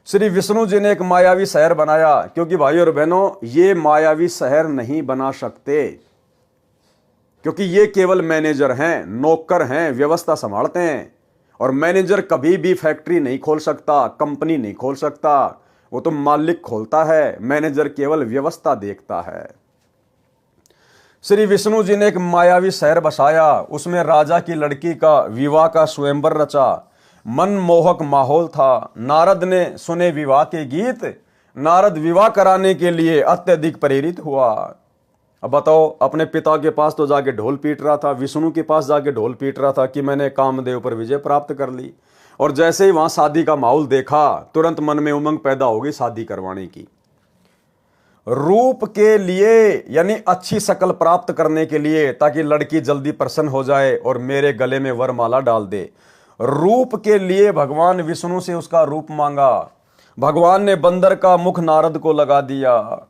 श्री विष्णु जी ने एक मायावी शहर बनाया, क्योंकि भाई और बहनों, ये मायावी शहर नहीं बना सकते, क्योंकि ये केवल मैनेजर हैं, नौकर हैं, व्यवस्था संभालते हैं। और मैनेजर कभी भी फैक्ट्री नहीं खोल सकता, कंपनी नहीं खोल सकता, वो तो मालिक खोलता है, मैनेजर केवल व्यवस्था देखता है। श्री विष्णु जी ने एक मायावी शहर बसाया, उसमें राजा की लड़की का विवाह का स्वयंवर रचा। मनमोहक माहौल था। नारद ने सुने विवाह के गीत। नारद विवाह कराने के लिए अत्यधिक प्रेरित हुआ। अब बताओ, अपने पिता के पास तो जाके ढोल पीट रहा था, विष्णु के पास जाके ढोल पीट रहा था कि मैंने कामदेव पर विजय प्राप्त कर ली। और जैसे ही वहां शादी का माहौल देखा, तुरंत मन में उमंग पैदा हो गई शादी करवाने की। रूप के लिए, यानी अच्छी शक्ल प्राप्त करने के लिए, ताकि लड़की जल्दी प्रसन्न हो जाए और मेरे गले में वरमाला डाल दे। रूप के लिए भगवान विष्णु से उसका रूप मांगा। भगवान ने बंदर का मुख नारद को लगा दिया।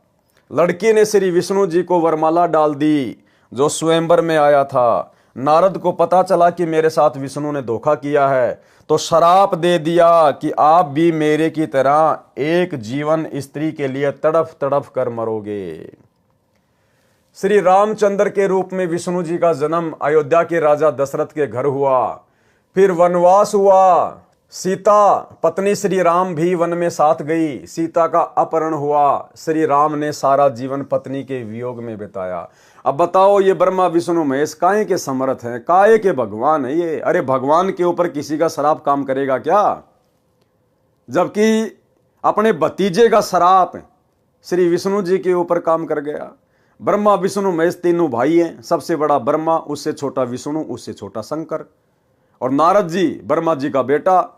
लड़की ने श्री विष्णु जी को वरमाला डाल दी, जो स्वयंवर में आया था। नारद को पता चला कि मेरे साथ विष्णु ने धोखा किया है, तो श्राप दे दिया कि आप भी मेरे की तरह एक जीवन स्त्री के लिए तड़फ तड़फ कर मरोगे। श्री रामचंद्र के रूप में विष्णु जी का जन्म अयोध्या के राजा दशरथ के घर हुआ। फिर वनवास हुआ। सीता पत्नी श्री राम भी वन में साथ गई। सीता का अपहरण हुआ। श्री राम ने सारा जीवन पत्नी के वियोग में बिताया। अब बताओ, ये ब्रह्मा विष्णु महेश काहे के समर्थ हैं, काहे के भगवान है ये? अरे भगवान के ऊपर किसी का श्राप काम करेगा क्या? जबकि अपने भतीजे का श्राप श्री विष्णु जी के ऊपर काम कर गया। ब्रह्मा विष्णु महेश तीनों भाई हैं। सबसे बड़ा ब्रह्मा, उससे छोटा विष्णु, उससे छोटा शंकर। और नारद जी ब्रह्मा जी का बेटा,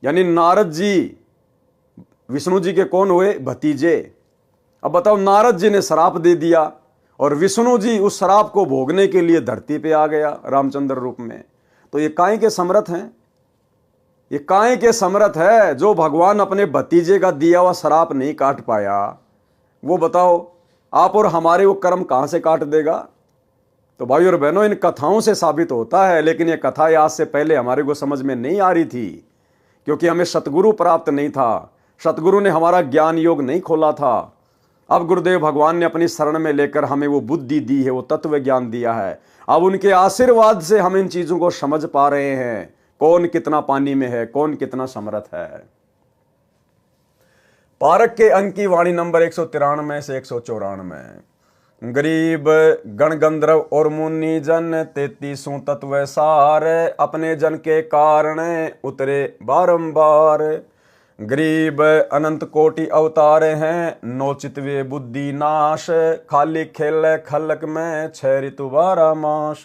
यानी नारद जी विष्णु जी के कौन हुए? भतीजे। अब बताओ, नारद जी ने श्राप दे दिया और विष्णु जी उस श्राप को भोगने के लिए धरती पे आ गया रामचंद्र रूप में। तो ये काहे के समर्थ हैं? ये काहे के समर्थ है? जो भगवान अपने भतीजे का दिया हुआ श्राप नहीं काट पाया, वो बताओ आप और हमारे वो कर्म कहां से काट देगा? तो भाई और बहनों, इन कथाओं से साबित होता है, लेकिन ये कथा आज से पहले हमारे को समझ में नहीं आ रही थी, क्योंकि हमें सतगुरु प्राप्त नहीं था। सतगुरु ने हमारा ज्ञान योग नहीं खोला था। अब गुरुदेव भगवान ने अपनी शरण में लेकर हमें वो बुद्धि दी है, वो तत्व ज्ञान दिया है। अब उनके आशीर्वाद से हम इन चीजों को समझ पा रहे हैं, कौन कितना पानी में है, कौन कितना समर्थ है। पारक के अंक की वाणी नंबर 193 से 194। गरीब गण गंधर्व और मुनि जन 33 तत्व सार, अपने जन के कारण उतरे बारंबार। गरीब अनंत कोटि अवतार हैं, नोचित वे बुद्धि नाश, खाली खेल खलक में 6 ऋतु 12 मास।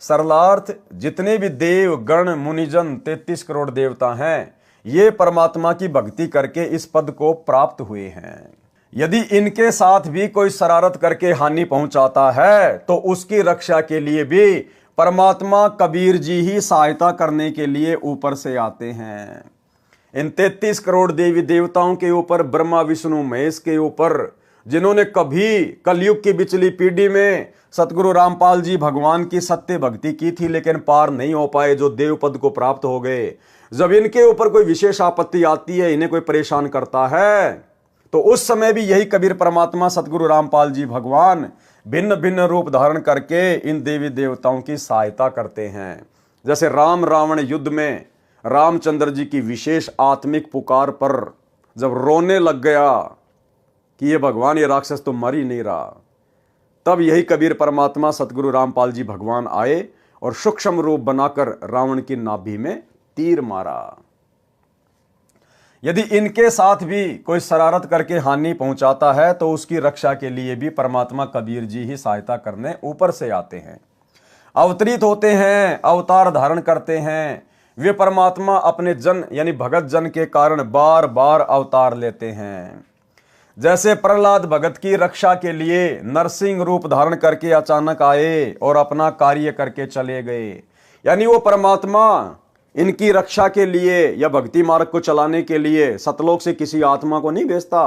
सरलार्थ, जितने भी देव गण मुनिजन 33 करोड़ देवता हैं, ये परमात्मा की भक्ति करके इस पद को प्राप्त हुए हैं। यदि इनके साथ भी कोई शरारत करके हानि पहुंचाता है, तो उसकी रक्षा के लिए भी परमात्मा कबीर जी ही सहायता करने के लिए ऊपर से आते हैं। इन 33 करोड़ देवी देवताओं के ऊपर, ब्रह्मा विष्णु महेश के ऊपर जिन्होंने कभी कलयुग की बिचली पीढ़ी में सतगुरु रामपाल जी भगवान की सत्य भक्ति की थी लेकिन पार नहीं हो पाए, जो देव पद को प्राप्त हो गए, जब इनके ऊपर कोई विशेष आपत्ति आती है, इन्हें कोई परेशान करता है, तो उस समय भी यही कबीर परमात्मा सतगुरु रामपाल जी भगवान भिन्न भिन्न रूप धारण करके इन देवी देवताओं की सहायता करते हैं। जैसे राम रावण युद्ध में रामचंद्र जी की विशेष आत्मिक पुकार पर जब रोने लग गया कि ये भगवान, ये राक्षस तो मर ही नहीं रहा, तब यही कबीर परमात्मा सतगुरु रामपाल जी भगवान आए और सूक्ष्म रूप बनाकर रावण की नाभि में तीर मारा। यदि इनके साथ भी कोई शरारत करके हानि पहुंचाता है तो उसकी रक्षा के लिए भी परमात्मा कबीर जी ही सहायता करने ऊपर से आते हैं, अवतरित होते हैं, अवतार धारण करते हैं। वे परमात्मा अपने जन यानी भगत जन के कारण बार बार अवतार लेते हैं। जैसे प्रहलाद भगत की रक्षा के लिए नरसिंह रूप धारण करके अचानक आए और अपना कार्य करके चले गए, यानी वो परमात्मा इनकी रक्षा के लिए या भक्ति मार्ग को चलाने के लिए सतलोक से किसी आत्मा को नहीं भेजता,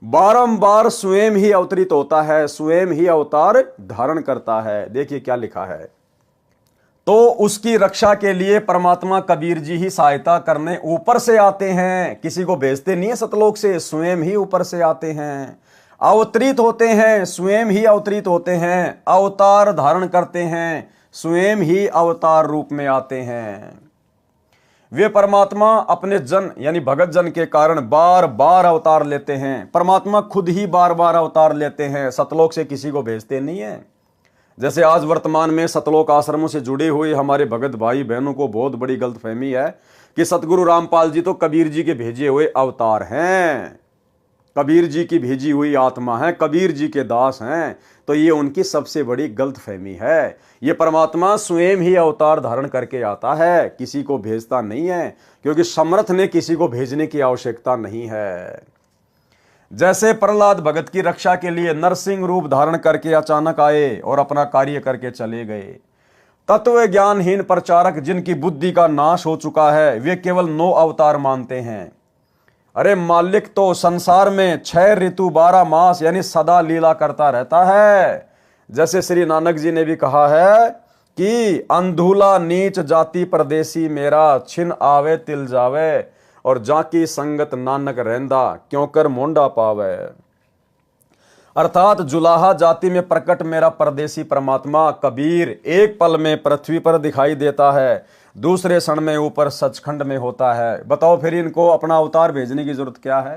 बारंबार स्वयं ही अवतरित होता है, स्वयं ही अवतार धारण करता है। देखिए क्या लिखा है, तो उसकी रक्षा के लिए परमात्मा कबीर जी ही सहायता करने ऊपर से आते हैं, किसी को भेजते नहीं है सतलोक से, स्वयं ही ऊपर से आते हैं, अवतरित होते हैं, स्वयं ही अवतरित होते हैं, अवतार धारण करते हैं, स्वयं ही अवतार रूप में आते हैं। वे परमात्मा अपने जन यानी भगत जन के कारण बार बार अवतार लेते हैं। परमात्मा खुद ही बार बार अवतार लेते हैं, सतलोक से किसी को भेजते नहीं है। जैसे आज वर्तमान में सतलोक आश्रमों से जुड़े हुए हमारे भगत भाई बहनों को बहुत बड़ी गलतफहमी है कि सतगुरु रामपाल जी तो कबीर जी के भेजे हुए अवतार हैं, कबीर जी की भेजी हुई आत्मा है, कबीर जी के दास हैं। तो ये उनकी सबसे बड़ी गलतफहमी है। ये परमात्मा स्वयं ही अवतार धारण करके आता है, किसी को भेजता नहीं है, क्योंकि समर्थ ने किसी को भेजने की आवश्यकता नहीं है। जैसे प्रहलाद भगत की रक्षा के लिए नरसिंह रूप धारण करके अचानक आए और अपना कार्य करके चले गए। तत्व ज्ञानहीन प्रचारक जिनकी बुद्धि का नाश हो चुका है, वे केवल 9 अवतार मानते हैं। अरे मालिक तो संसार में 6 ऋतु 12 मास यानी सदा लीला करता रहता है। जैसे श्री नानक जी ने भी कहा है कि अंधुला नीच जाति परदेसी मेरा, छिन आवे तिल जावे और जाकी संगत नानक रहंदा क्यों कर मोंडा पावे। अर्थात जुलाहा जाति में प्रकट मेरा परदेसी परमात्मा कबीर एक पल में पृथ्वी पर दिखाई देता है, दूसरे क्षण में ऊपर सचखंड में होता है। बताओ फिर इनको अपना अवतार भेजने की जरूरत क्या है?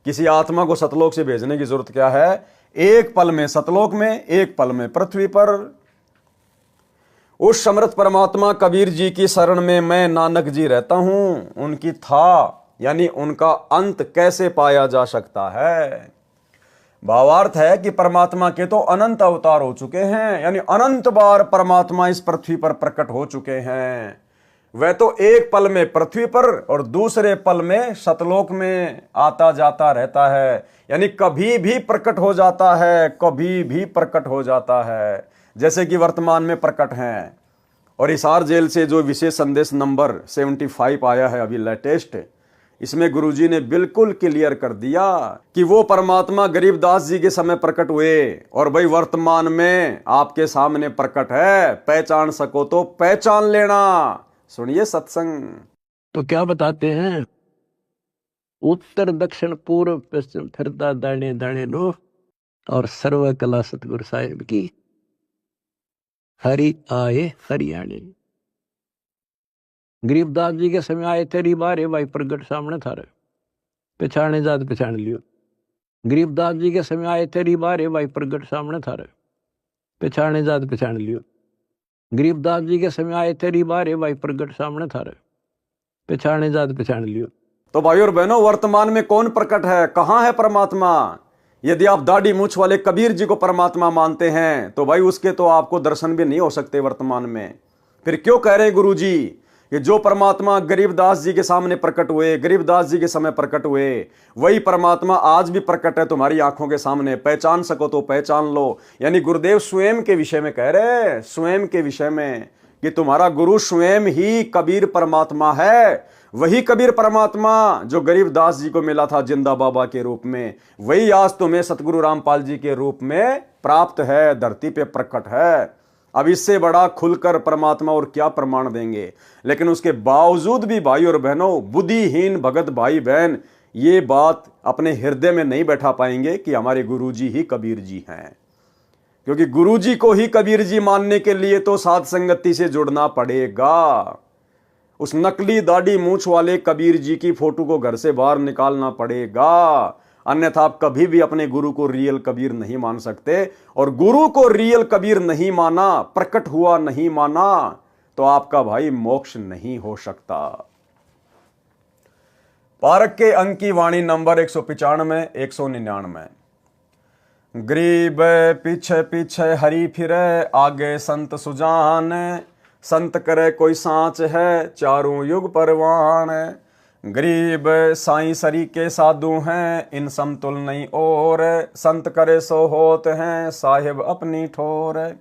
किसी आत्मा को सतलोक से भेजने की जरूरत क्या है? एक पल में सतलोक में, एक पल में पृथ्वी पर। उस समर्थ परमात्मा कबीर जी की शरण में मैं नानक जी रहता हूं। उनकी था यानी उनका अंत कैसे पाया जा सकता है? भावार्थ है कि परमात्मा के तो अनंत अवतार हो चुके हैं, यानी अनंत बार परमात्मा इस पृथ्वी पर प्रकट हो चुके हैं। वह तो एक पल में पृथ्वी पर और दूसरे पल में सतलोक में आता जाता रहता है, यानी कभी भी प्रकट हो जाता है, कभी भी प्रकट हो जाता है, जैसे कि वर्तमान में प्रकट हैं। और हिसार जेल से जो विशेष संदेश नंबर 75 आया है अभी लेटेस्ट, इसमें गुरुजी ने बिल्कुल क्लियर कर दिया कि वो परमात्मा गरीबदास जी के समय प्रकट हुए और भाई वर्तमान में आपके सामने प्रकट है। पहचान सको तो पहचान लेना। सुनिए सत्संग। तो क्या बताते हैं, उत्तर दक्षिण पूर्व पश्चिम फिरता दाने दाने लो, और सर्व कला सतगुरु साहिब की हरि आए हरियाणे। गरीबदास जी के समय आए तेरी बारे भाई प्रगट सामने थारे, पहचाने जात पहचान लियो। गरीबदास जी के समय आए तेरी बारे भाई प्रगट सामने थारे, पहचाने जात पहचान लियो। गरीबदास जी के समय आए तेरी बारे भाई प्रगट सामने थारे, पहचाने जात पहचान लियो। तो भाई और बहनों, वर्तमान में कौन प्रकट है? कहां है परमात्मा? यदि आप दाढ़ी मूछ वाले कबीर जी को परमात्मा मानते हैं तो भाई उसके तो आपको दर्शन भी नहीं हो सकते वर्तमान में। फिर क्यों कह रहे हैं गुरु जी कि जो परमात्मा गरीबदास जी के सामने प्रकट हुए, गरीबदास जी के समय प्रकट हुए, वही परमात्मा आज भी प्रकट है तुम्हारी आंखों के सामने। पहचान सको तो पहचान लो। यानी गुरुदेव स्वयं के विषय में कह रहे हैं, स्वयं के विषय में, कि तुम्हारा गुरु स्वयं ही कबीर परमात्मा है। वही कबीर परमात्मा जो गरीबदास जी को मिला था जिंदा बाबा के रूप में, वही आज तुम्हें सतगुरु रामपाल जी के रूप में प्राप्त है, धरती पे प्रकट है। अब इससे बड़ा खुलकर परमात्मा और क्या प्रमाण देंगे। लेकिन उसके बावजूद भी भाई और बहनों, बुद्धिहीन भगत भाई बहन ये बात अपने हृदय में नहीं बैठा पाएंगे कि हमारे गुरुजी ही कबीर जी हैं। क्योंकि गुरुजी को ही कबीर जी मानने के लिए तो साध संगति से जुड़ना पड़ेगा। उस नकली दाढ़ी मूंछ वाले कबीर जी की फोटो को घर से बाहर निकालना पड़ेगा, अन्यथा आप कभी भी अपने गुरु को रियल कबीर नहीं मान सकते। और गुरु को रियल कबीर नहीं माना, प्रकट हुआ नहीं माना, तो आपका भाई मोक्ष नहीं हो सकता। पारक के अंक की वाणी नंबर 195 199। गरीब पीछे पीछे हरि फिरे, आगे संत सुजान, संत करे कोई सांच है, चारों युग परवान। गरीब साईं सरी के साधु हैं, इन समतुल नहीं और, संत करे सो होत हैं, साहिब अपनी ठोर।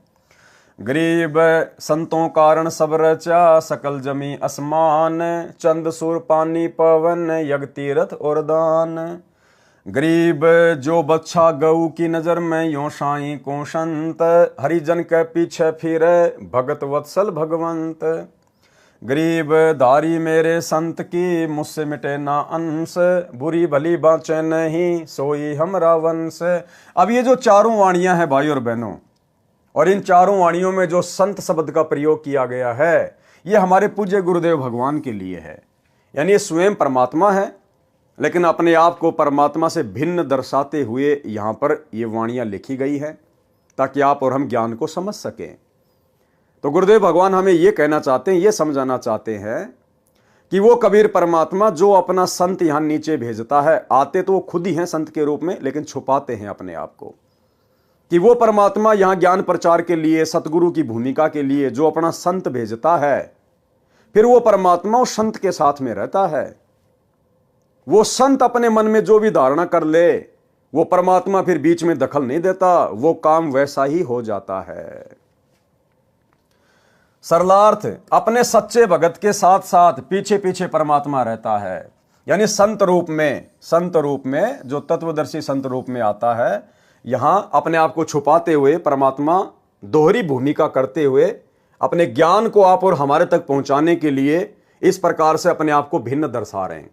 गरीब संतों कारण सब रचा, सकल जमी असमान, चंद सुर पानी पवन, यज्ञ तीरथ और दान। गरीब जो बच्छा गऊ की नजर में, यो साईं को संत, हरिजन के पीछे फिरे, भगत वत्सल भगवंत। गरीब धारी मेरे संत की, मुझसे मिटे ना अंश, बुरी भली बाँचे नहीं, सोई हमरा वंश। अब ये जो चारों वाणियां हैं भाई और बहनों, और इन चारों वाणियों में जो संत शब्द का प्रयोग किया गया है, ये हमारे पूज्य गुरुदेव भगवान के लिए है। यानी ये स्वयं परमात्मा है, लेकिन अपने आप को परमात्मा से भिन्न दर्शाते हुए यहां पर ये वाणियां लिखी गई है, ताकि आप और हम ज्ञान को समझ सकें। तो गुरुदेव भगवान हमें ये कहना चाहते हैं, ये समझाना चाहते हैं कि वो कबीर परमात्मा जो अपना संत यहां नीचे भेजता है, आते तो वो खुद ही हैं संत के रूप में, लेकिन छुपाते हैं अपने आप को, कि वो परमात्मा यहां ज्ञान प्रचार के लिए, सतगुरु की भूमिका के लिए जो अपना संत भेजता है, फिर वो परमात्मा उस संत के साथ में रहता है। वो संत अपने मन में जो भी धारणा कर ले, वो परमात्मा फिर बीच में दखल नहीं देता, वो काम वैसा ही हो जाता है। सरलार्थ, अपने सच्चे भगत के साथ साथ पीछे पीछे परमात्मा रहता है। यानी संत रूप में जो तत्वदर्शी संत रूप में आता है, यहां अपने आप को छुपाते हुए परमात्मा दोहरी भूमिका करते हुए अपने ज्ञान को आप और हमारे तक पहुंचाने के लिए इस प्रकार से अपने आप को भिन्न दर्शा रहे हैं।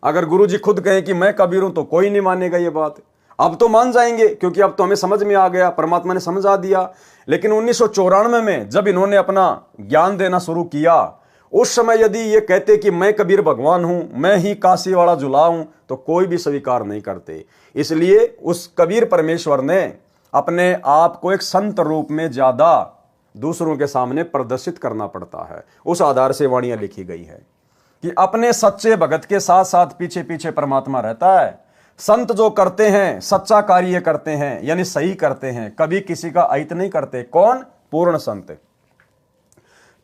अगर गुरु जी खुद कहें कि मैं कबीर हूं, तो कोई नहीं मानेगा ये बात। अब तो मान जाएंगे, क्योंकि अब तो हमें समझ में आ गया, परमात्मा ने समझा दिया। लेकिन 1994 में जब इन्होंने अपना ज्ञान देना शुरू किया, उस समय यदि ये कहते कि मैं कबीर भगवान हूं, मैं ही काशी वाला जुला हूं, तो कोई भी स्वीकार नहीं करते। इसलिए उस कबीर परमेश्वर ने अपने आप को एक संत रूप में ज्यादा दूसरों के सामने प्रदर्शित करना पड़ता है। उस आधार से वाणियां लिखी गई है कि अपने सच्चे भगत के साथ साथ पीछे पीछे परमात्मा रहता है। संत जो करते हैं, सच्चा कार्य करते हैं, यानी सही करते हैं, कभी किसी का अहित नहीं करते। कौन? पूर्ण संत।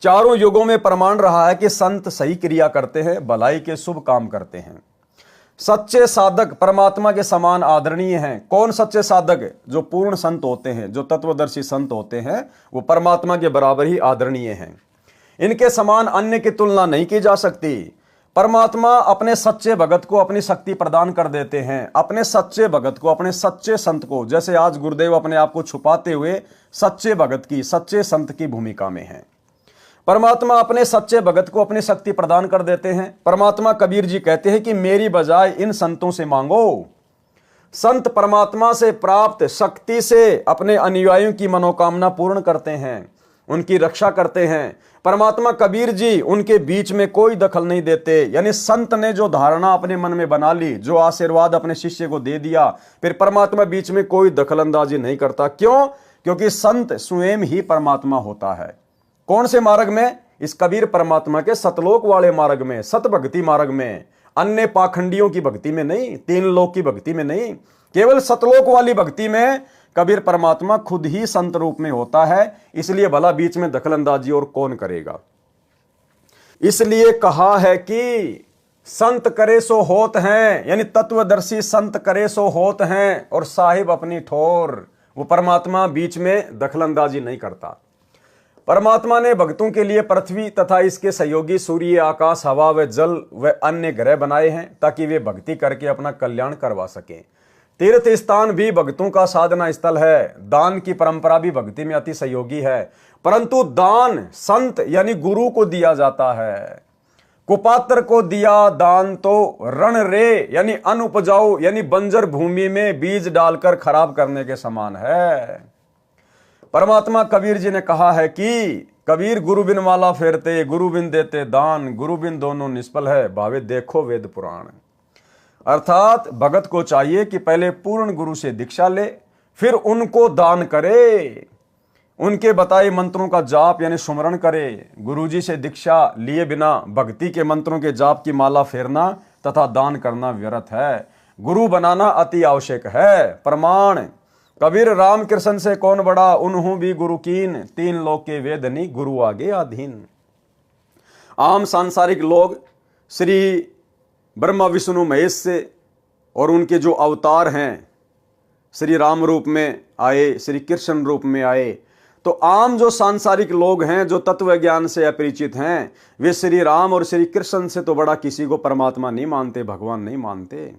चारों युगों में प्रमाण रहा है कि संत सही क्रिया करते हैं, भलाई के शुभ काम करते हैं। सच्चे साधक परमात्मा के समान आदरणीय हैं। कौन सच्चे साधक? जो पूर्ण संत होते हैं, जो तत्वदर्शी संत होते हैं, वो परमात्मा के बराबर ही आदरणीय हैं। इनके समान अन्य की तुलना नहीं की जा सकती। परमात्मा अपने सच्चे भगत को अपनी शक्ति प्रदान कर देते हैं, अपने सच्चे भगत को, अपने सच्चे संत को। जैसे आज गुरुदेव अपने आप को छुपाते हुए सच्चे भगत की, सच्चे संत की भूमिका में हैं। परमात्मा अपने सच्चे भगत को अपनी शक्ति प्रदान कर देते हैं। परमात्मा कबीर जी कहते हैं कि मेरी बजाय इन संतों से मांगो। संत परमात्मा से प्राप्त शक्ति से अपने अनुयायियों की मनोकामना पूर्ण करते हैं, उनकी रक्षा करते हैं। परमात्मा कबीर जी उनके बीच में कोई दखल नहीं देते। यानी संत ने जो धारणा अपने मन में बना ली, जो आशीर्वाद अपने शिष्य को दे दिया, फिर परमात्मा बीच में कोई दखलंदाजी नहीं करता। क्यों? क्योंकि संत स्वयं ही परमात्मा होता है। कौन से मार्ग में? इस कबीर परमात्मा के सतलोक वाले मार्ग में, सत भक्ति मार्ग में, अन्य पाखंडियों की भक्ति में नहीं, तीन लोक की भक्ति में नहीं, केवल सतलोक वाली भक्ति में कबीर परमात्मा खुद ही संत रूप में होता है। इसलिए भला बीच में दखलंदाजी और कौन करेगा। इसलिए कहा है कि संत करे सो होत हैं, यानी तत्वदर्शी संत करे सो होत हैं, और साहिब अपनी ठोर। वो परमात्मा बीच में दखलंदाजी नहीं करता। परमात्मा ने भक्तों के लिए पृथ्वी तथा इसके सहयोगी सूर्य, आकाश, हवा व जल व अन्य ग्रह बनाए हैं ताकि वे भक्ति करके अपना कल्याण करवा सकें। तीर्थ स्थान भी भक्तों का साधना स्थल है। दान की परंपरा भी भक्ति में अति सहयोगी है, परंतु दान संत यानी गुरु को दिया जाता है। कुपात्र को दिया दान तो रण रे यानी अनुपजाऊ यानी बंजर भूमि में बीज डालकर खराब करने के समान है। परमात्मा कबीर जी ने कहा है कि कबीर गुरु बिन माला फेरते, गुरु बिन देते दान, गुरु बिन दोनों निष्फल है, भावे देखो वेद पुराण। अर्थात भगत को चाहिए कि पहले पूर्ण गुरु से दीक्षा ले, फिर उनको दान करे, उनके बताए मंत्रों का जाप यानी सुमरण करे। गुरुजी से दीक्षा लिए बिना भक्ति के मंत्रों के जाप की माला फेरना तथा दान करना व्यर्थ है। गुरु बनाना अति आवश्यक है। प्रमाण कबीर राम कृष्ण से कौन बड़ा, उन्हों भी गुरु कीन, तीन लोक के वेदनी गुरु आगे अधीन। आम सांसारिक लोग श्री ब्रह्मा विष्णु महेश से और उनके जो अवतार हैं, श्री राम रूप में आए, श्री कृष्ण रूप में आए, तो आम जो सांसारिक लोग हैं जो तत्व ज्ञान से अपरिचित हैं, वे श्री राम और श्री कृष्ण से तो बड़ा किसी को परमात्मा नहीं मानते, भगवान नहीं मानते।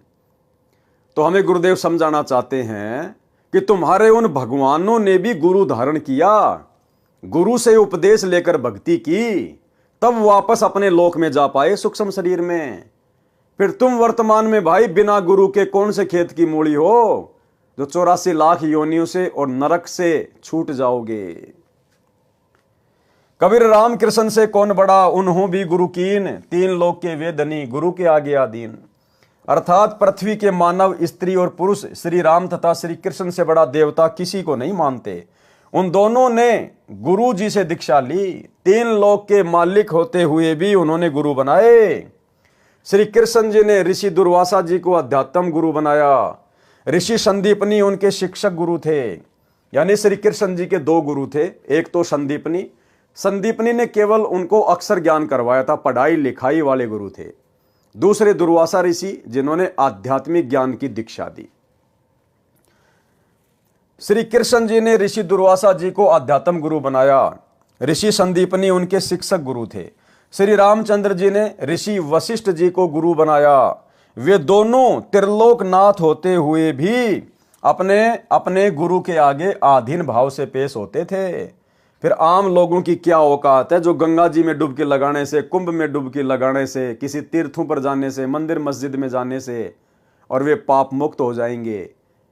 तो हमें गुरुदेव समझाना चाहते हैं कि तुम्हारे उन भगवानों ने भी गुरु धारण किया, गुरु से उपदेश लेकर भक्ति की, तब वापस अपने लोक में जा पाए सूक्ष्म शरीर में। फिर तुम वर्तमान में भाई बिना गुरु के कौन से खेत की मूली हो जो 84 लाख योनियों से और नरक से छूट जाओगे। कबीर राम कृष्ण से कौन बड़ा, उन्हों भी गुरु कीन, तीन लोक के वेदनी गुरु के आगे आधीन। अर्थात पृथ्वी के मानव, स्त्री और पुरुष श्री राम तथा श्री कृष्ण से बड़ा देवता किसी को नहीं मानते। उन दोनों ने गुरु जी से दीक्षा ली, तीन लोक के मालिक होते हुए भी उन्होंने गुरु बनाए। श्री कृष्ण जी ने ऋषि दुर्वासा जी को अध्यात्म गुरु बनाया। ऋषि संदीपनी उनके शिक्षक गुरु थे, यानी श्री कृष्ण जी के दो गुरु थे। एक तो संदीपनी ने केवल उनको अक्षर ज्ञान करवाया था, पढ़ाई लिखाई वाले गुरु थे। दूसरे दुर्वासा ऋषि जिन्होंने आध्यात्मिक ज्ञान की दीक्षा दी। श्री कृष्ण जी ने ऋषि दुर्वासा जी को आध्यात्म गुरु बनाया, ऋषि संदीपनी उनके शिक्षक गुरु थे। श्री रामचंद्र जी ने ऋषि वशिष्ठ जी को गुरु बनाया। वे दोनों त्रिलोकनाथ होते हुए भी अपने अपने गुरु के आगे आधीन भाव से पेश होते थे। फिर आम लोगों की क्या औकात है जो गंगा जी में डुबकी लगाने से, कुंभ में डुबकी लगाने से, किसी तीर्थों पर जाने से, मंदिर मस्जिद में जाने से और वे पाप मुक्त हो जाएंगे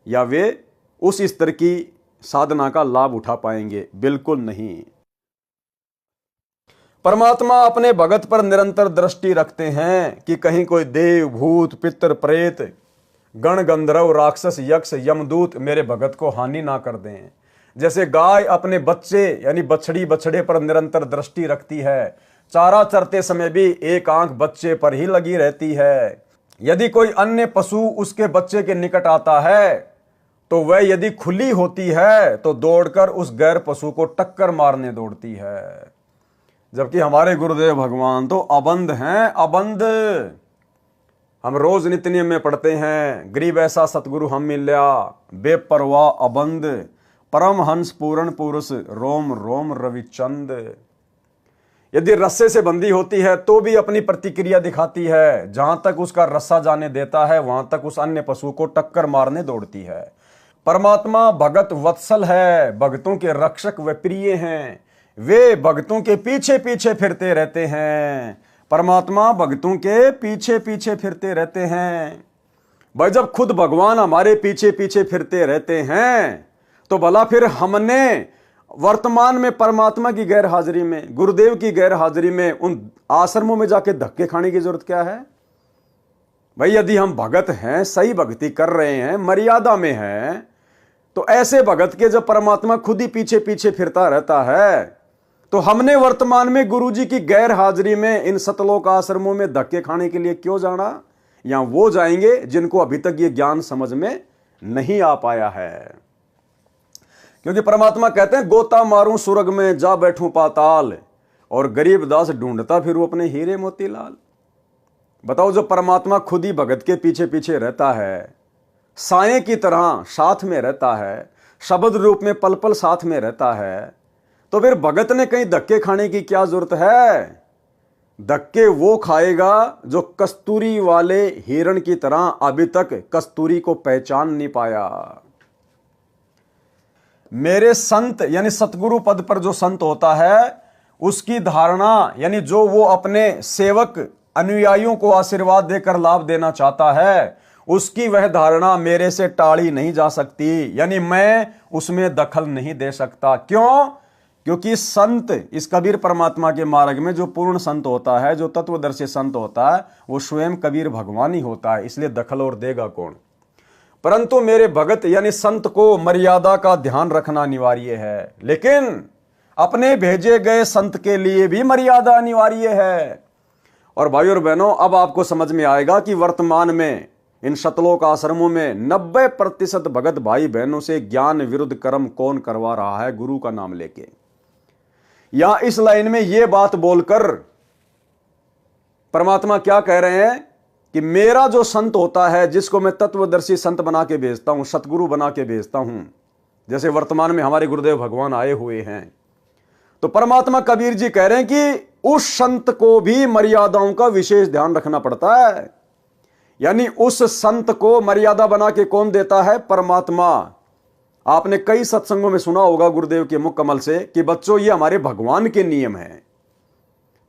या वे उस स्तर की साधना का लाभ उठा पाएंगे? बिल्कुल नहीं। परमात्मा अपने भगत पर निरंतर दृष्टि रखते हैं कि कहीं कोई देव, भूत, पितर, प्रेत, गण, गंधर्व, राक्षस, यक्ष, यमदूत मेरे भगत को हानि ना कर दें। जैसे गाय अपने बच्चे यानी बछड़ी बछड़े पर निरंतर दृष्टि रखती है, चारा चरते समय भी एक आंख बच्चे पर ही लगी रहती है। यदि कोई अन्य पशु उसके बच्चे के निकट आता है तो वह यदि खुली होती है तो दौड़कर उस गैर पशु को टक्कर मारने दौड़ती है। जबकि हमारे गुरुदेव भगवान तो अबंध हैं, अबंध। हम रोज नित्य नियम में पढ़ते हैं, गरीब ऐसा सतगुरु हम मिल्या, बेपरवाह अबंध, परमहंस पूर्ण पुरुष, रोम रोम रविचंद। यदि रस्से से बंधी होती है तो भी अपनी प्रतिक्रिया दिखाती है, जहां तक उसका रस्सा जाने देता है वहां तक उस अन्य पशु को टक्कर मारने दौड़ती है। परमात्मा भगत वत्सल है, भक्तों के रक्षक व प्रिय हैं, वे भक्तों के पीछे पीछे फिरते रहते हैं। परमात्मा भक्तों के पीछे पीछे फिरते रहते हैं। भाई जब खुद भगवान हमारे पीछे पीछे फिरते रहते हैं तो भला फिर हमने वर्तमान में परमात्मा की गैर हाजिरी में, गुरुदेव की गैर हाजिरी में उन आश्रमों में जाके धक्के खाने की जरूरत क्या है? भाई यदि हम भगत हैं, सही भक्ति कर रहे हैं, मर्यादा में हैं, तो ऐसे भगत के जब परमात्मा खुद ही पीछे पीछे फिरता रहता है तो हमने वर्तमान में गुरुजी की गैर हाजिरी में इन सतलोक आश्रमों में धक्के खाने के लिए क्यों जाना? या वो जाएंगे जिनको अभी तक ये ज्ञान समझ में नहीं आ पाया है। क्योंकि परमात्मा कहते हैं गोता मारूं सुरग में जा बैठूं पाताल, और गरीब दास ढूंढता फिरूं अपने हीरे मोतीलाल। बताओ, जो परमात्मा खुद ही भगत के पीछे पीछे रहता है, साए की तरह साथ में रहता है, शब्द रूप में पल पल साथ में रहता है, तो फिर भगत ने कहीं धक्के खाने की क्या जरूरत है? धक्के वो खाएगा जो कस्तूरी वाले हिरण की तरह अभी तक कस्तूरी को पहचान नहीं पाया। मेरे संत यानी सतगुरु पद पर जो संत होता है उसकी धारणा यानी जो वो अपने सेवक अनुयायियों को आशीर्वाद देकर लाभ देना चाहता है, उसकी वह धारणा मेरे से टाली नहीं जा सकती, यानी मैं उसमें दखल नहीं दे सकता। क्यों? क्योंकि संत इस कबीर परमात्मा के मार्ग में जो पूर्ण संत होता है, जो तत्वदर्शी संत होता है, वो स्वयं कबीर भगवान ही होता है, इसलिए दखल और देगा कौन? परंतु मेरे भगत यानी संत को मर्यादा का ध्यान रखना अनिवार्य है, लेकिन अपने भेजे गए संत के लिए भी मर्यादा अनिवार्य है। और भाइयों और बहनों, अब आपको समझ में आएगा कि वर्तमान में इन शतलोक आश्रमों में 90% भगत भाई बहनों से ज्ञान विरुद्ध कर्म कौन करवा रहा है, गुरु का नाम लेके, या इस लाइन में यह बात बोलकर परमात्मा क्या कह रहे हैं कि मेरा जो संत होता है, जिसको मैं तत्वदर्शी संत बना के भेजता हूं, सतगुरु बना के भेजता हूं, जैसे वर्तमान में हमारे गुरुदेव भगवान आए हुए हैं, तो परमात्मा कबीर जी कह रहे हैं कि उस संत को भी मर्यादाओं का विशेष ध्यान रखना पड़ता है। यानी उस संत को मर्यादा बना के कौन देता है? परमात्मा। आपने कई सत्संगों में सुना होगा गुरुदेव के मुख कमल से कि बच्चों ये हमारे भगवान के नियम हैं।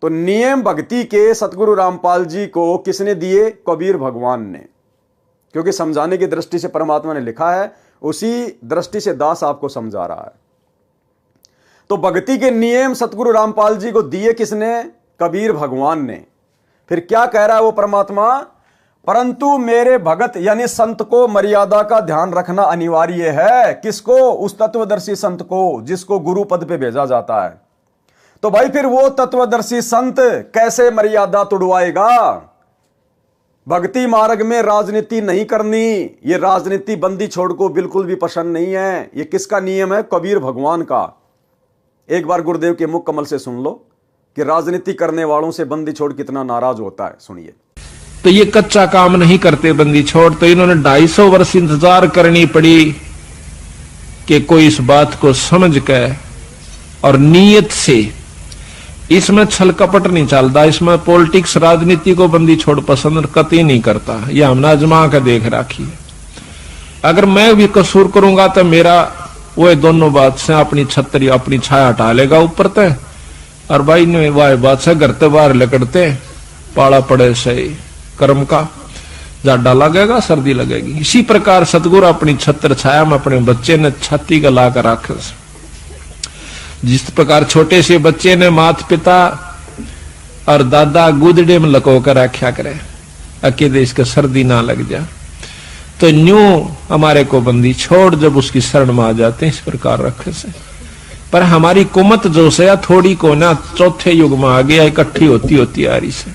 तो नियम भक्ति के सतगुरु रामपाल जी को किसने दिए? कबीर भगवान ने। क्योंकि समझाने की दृष्टि से परमात्मा ने लिखा है, उसी दृष्टि से दास आपको समझा रहा है। तो भक्ति के नियम सतगुरु रामपाल जी को दिए किसने? कबीर भगवान ने। फिर क्या कह रहा है वो परमात्मा? परंतु मेरे भगत यानी संत को मर्यादा का ध्यान रखना अनिवार्य है। किसको? उस तत्वदर्शी संत को, जिसको गुरु पद पे भेजा जाता है। तो भाई फिर वो तत्वदर्शी संत कैसे मर्यादा तुड़वाएगा? भक्ति मार्ग में राजनीति नहीं करनी, ये राजनीति बंदी छोड़ को बिल्कुल भी पसंद नहीं है। ये किसका नियम है? कबीर भगवान का। एक बार गुरुदेव के मुख कमल से सुन लो कि राजनीति करने वालों से बंदी छोड़ कितना नाराज होता है। सुनिए। तो ये कच्चा काम नहीं करते बंदी छोड़, तो इन्होंने 250 वर्ष इंतजार करनी पड़ी कि कोई इस बात को समझ के और नीयत से, इसमें छल कपट नहीं चलता, इसमें पॉलिटिक्स राजनीति को बंदी छोड़ पसंद कतई नहीं करता। यह हमने आजमा के देख रखी है। अगर मैं भी कसूर करूंगा तो मेरा वो दोनों बात से अपनी छतरी अपनी छाया हटा लेगा ऊपर तय, और भाई ने वह बात से घर ते बाहर लकड़ते पाला पड़े से कर्म का जाडा लगेगा, सर्दी लगेगी। इसी प्रकार सतगुरु अपनी छत्र छाया में अपने बच्चे ने छाती का ला कर रखे। जिस प्रकार छोटे से बच्चे ने माता पिता और दादा गुदड़े में लको कर रखा करे अकेले इसके सर्दी ना लग जाए, तो न्यू हमारे को बंदी छोड़ जब उसकी शरण में आ जाते हैं इस प्रकार रखे से। पर हमारी कुमत जो से थोड़ी को ना चौथे युग में आ गया, इकट्ठी होती होती आ रही से।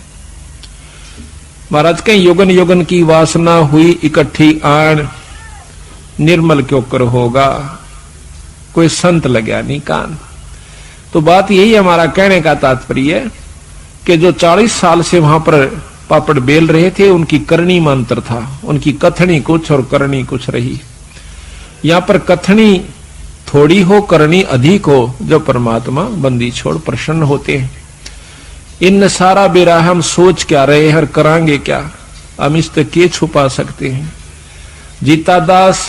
महाराज के युगन युगन की वासना हुई इकट्ठी आण, निर्मल क्यों कर होगा, कोई संत लग्या नहीं कान। तो बात यही हमारा कहने का तात्पर्य है कि जो 40 साल से वहां पर पापड़ बेल रहे थे, उनकी करनी में अंतर था। उनकी कथनी कुछ और करनी कुछ रही। यहां पर कथनी थोड़ी हो, करनी अधिक हो, जो परमात्मा बंदी छोड़ प्रसन्न होते हैं। इन सारा बेरा हम सोच क्या रहे हैं और करांगे क्या, हम इस तक के छुपा सकते हैं। जीता दास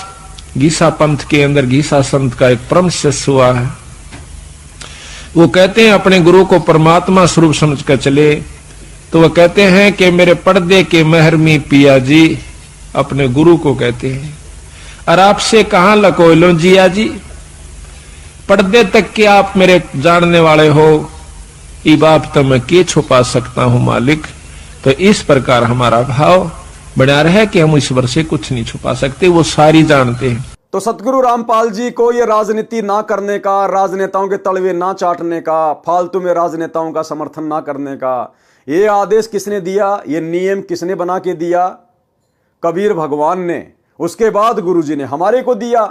गीसा पंथ के अंदर गीसा संत का एक परम शिष्य हुआ है। वो कहते हैं अपने गुरु को परमात्मा स्वरूप समझ कर चले, तो वह कहते हैं कि मेरे पर्दे के महरमी पिया जी, अपने गुरु को कहते हैं, और आपसे कहां लको लो जिया जी, पर्दे तक के आप मेरे जानने वाले हो, ई बाप तो मैं के छुपा सकता हूं मालिक। तो इस प्रकार हमारा भाव बना रहे कि हम ईश्वर से कुछ नहीं छुपा सकते, वो सारी जानते हैं। तो सतगुरु रामपाल जी को ये राजनीति ना करने का, राजनेताओं के तलवे ना चाटने का, फालतू में राजनेताओं का समर्थन ना करने का, ये आदेश किसने दिया? ये नियम किसने बना के दिया? कबीर भगवान ने। उसके बाद गुरुजी ने हमारे को दिया।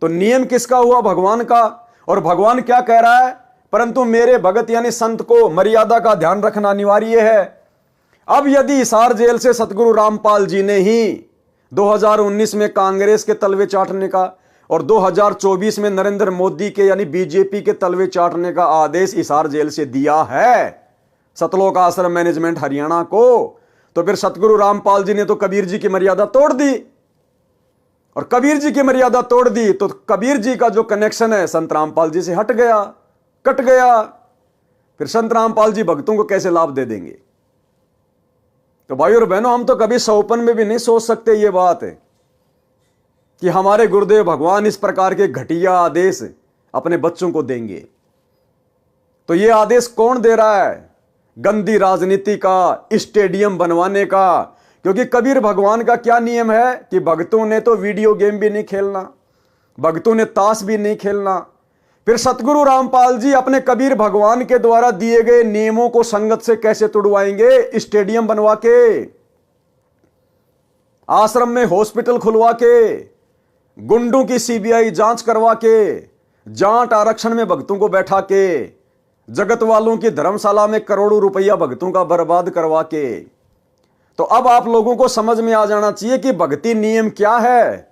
तो नियम किसका हुआ? भगवान का। और भगवान क्या कह रहा है? परंतु मेरे भगत यानी संत को मर्यादा का ध्यान रखना अनिवार्य है। अब यदि हिसार जेल से सतगुरु रामपाल जी ने ही 2019 में कांग्रेस के तलवे चाटने का और 2024 में नरेंद्र मोदी के यानी बीजेपी के तलवे चाटने का आदेश हिसार जेल से दिया है सतलोक आश्रम मैनेजमेंट हरियाणा को, तो फिर सतगुरु रामपाल जी ने तो कबीर जी की मर्यादा तोड़ दी, और कबीर जी की मर्यादा तोड़ दी तो कबीर जी का जो कनेक्शन है संत रामपाल जी से हट गया, कट गया। फिर संत रामपाल जी भक्तों को कैसे लाभ दे देंगे? तो भाई और बहनों, हम तो कभी सौपन में भी नहीं सोच सकते ये बात है कि हमारे गुरुदेव भगवान इस प्रकार के घटिया आदेश अपने बच्चों को देंगे। तो ये आदेश कौन दे रहा है? गंदी राजनीति का, स्टेडियम बनवाने का। क्योंकि कबीर भगवान का क्या नियम है कि भक्तों ने तो वीडियो गेम भी नहीं खेलना, भक्तों ने ताश भी नहीं खेलना। फिर सतगुरु रामपाल जी अपने कबीर भगवान के द्वारा दिए गए नियमों को संगत से कैसे तोड़वाएंगे? स्टेडियम बनवा के, आश्रम में हॉस्पिटल खुलवा के, गुंडों की सीबीआई जांच करवा के, जाट आरक्षण में भक्तों को बैठा के, जगत वालों की धर्मशाला में करोड़ों रुपया भक्तों का बर्बाद करवा के। तो अब आप लोगों को समझ में आ जाना चाहिए कि भक्ति नियम क्या है,